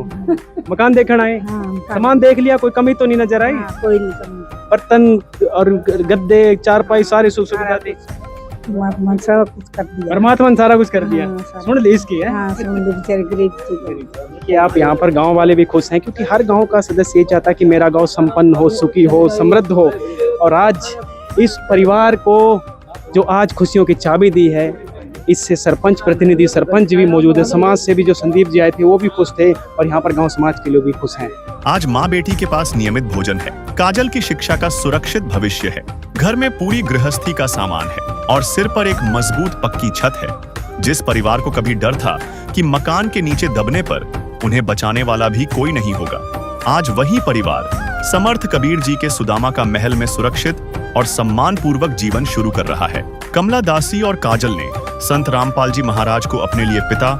Speaker 2: मकान देखने आए? सामान देख लिया, कोई कमी तो नहीं नजर आई?
Speaker 3: कोई नहीं कमी।
Speaker 2: बर्तन और गद्दे चारपाई सारी सुख सुविधा थी?
Speaker 3: परमात्मा ने सारा कुछ कर दिया।
Speaker 2: परमात्मा ने सारा कुछ कर दिया।
Speaker 3: हाँ, सारा।
Speaker 2: सुन ली इसकी है।
Speaker 3: हाँ, सुन ली, बेचारे गरीब थी।
Speaker 2: देखिए आप, यहाँ पर गांव वाले भी खुश हैं, क्योंकि हर गांव का सदस्य ये चाहता है कि मेरा गांव संपन्न हो, सुखी हो, समृद्ध हो। और आज इस परिवार को जो आज खुशियों की चाबी दी है, इससे सरपंच प्रतिनिधि, सरपंच भी मौजूद है, समाज से भी जो संदीप जी आए थे वो भी खुश थे, और यहाँ पर गांव समाज के लोग भी खुश हैं।
Speaker 1: आज माँ बेटी के पास नियमित भोजन है, काजल की शिक्षा का सुरक्षित भविष्य है, घर में पूरी गृहस्थी का सामान है और सिर पर एक मजबूत पक्की छत है। जिस परिवार को कभी डर था कि मकान के नीचे दबने पर उन्हें बचाने वाला भी कोई नहीं होगा, आज वही परिवार समर्थ कबीर जी के सुदामा का महल में सुरक्षित और सम्मान पूर्वक जीवन शुरू कर रहा है। कमला दासी और काजल ने संत रामपाल जी महाराज को अपने लिए पिता,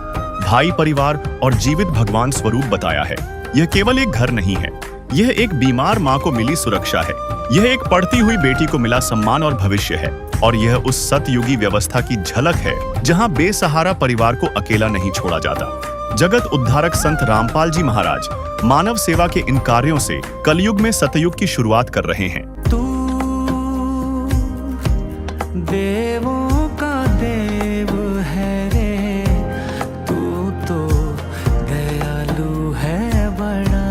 Speaker 1: भाई, परिवार और जीवित भगवान स्वरूप बताया है। यह केवल एक घर नहीं है, यह एक बीमार माँ को मिली सुरक्षा है, यह एक पढ़ती हुई बेटी को मिला सम्मान और भविष्य है, और यह उस सतयुगी व्यवस्था की झलक है जहाँ बेसहारा परिवार को अकेला नहीं छोड़ा जाता। जगत उद्धारक संत रामपाल जी महाराज मानव सेवा के इन कार्यों से कलयुग में सतयुग की शुरुआत कर रहे हैं।
Speaker 6: तू देवों का देव है रे, तू तो दयालु है बड़ा,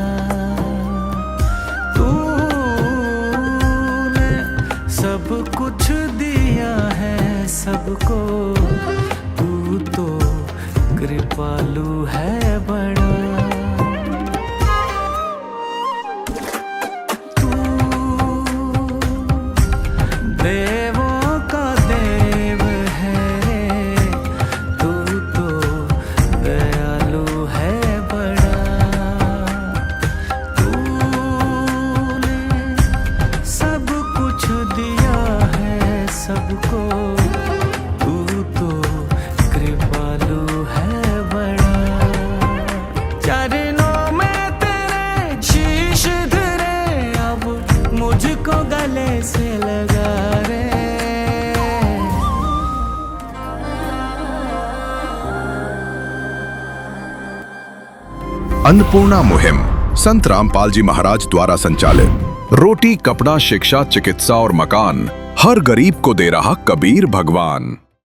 Speaker 6: तूने सब कुछ दिया है सबको, तू तो कृपालु है बड़ा। देवों का देव है रे, तू तो दयालु है बड़ा, तूने सब कुछ दिया है सबको, तू तो कृपालु है बड़ा। चरणों में तेरे शीश धरे, अब मुझको गले से लगा रे।
Speaker 10: अन्नपूर्णा मुहिम संत रामपाल जी महाराज द्वारा संचालित। रोटी, कपड़ा, शिक्षा, चिकित्सा और मकान, हर गरीब को दे रहा कबीर भगवान।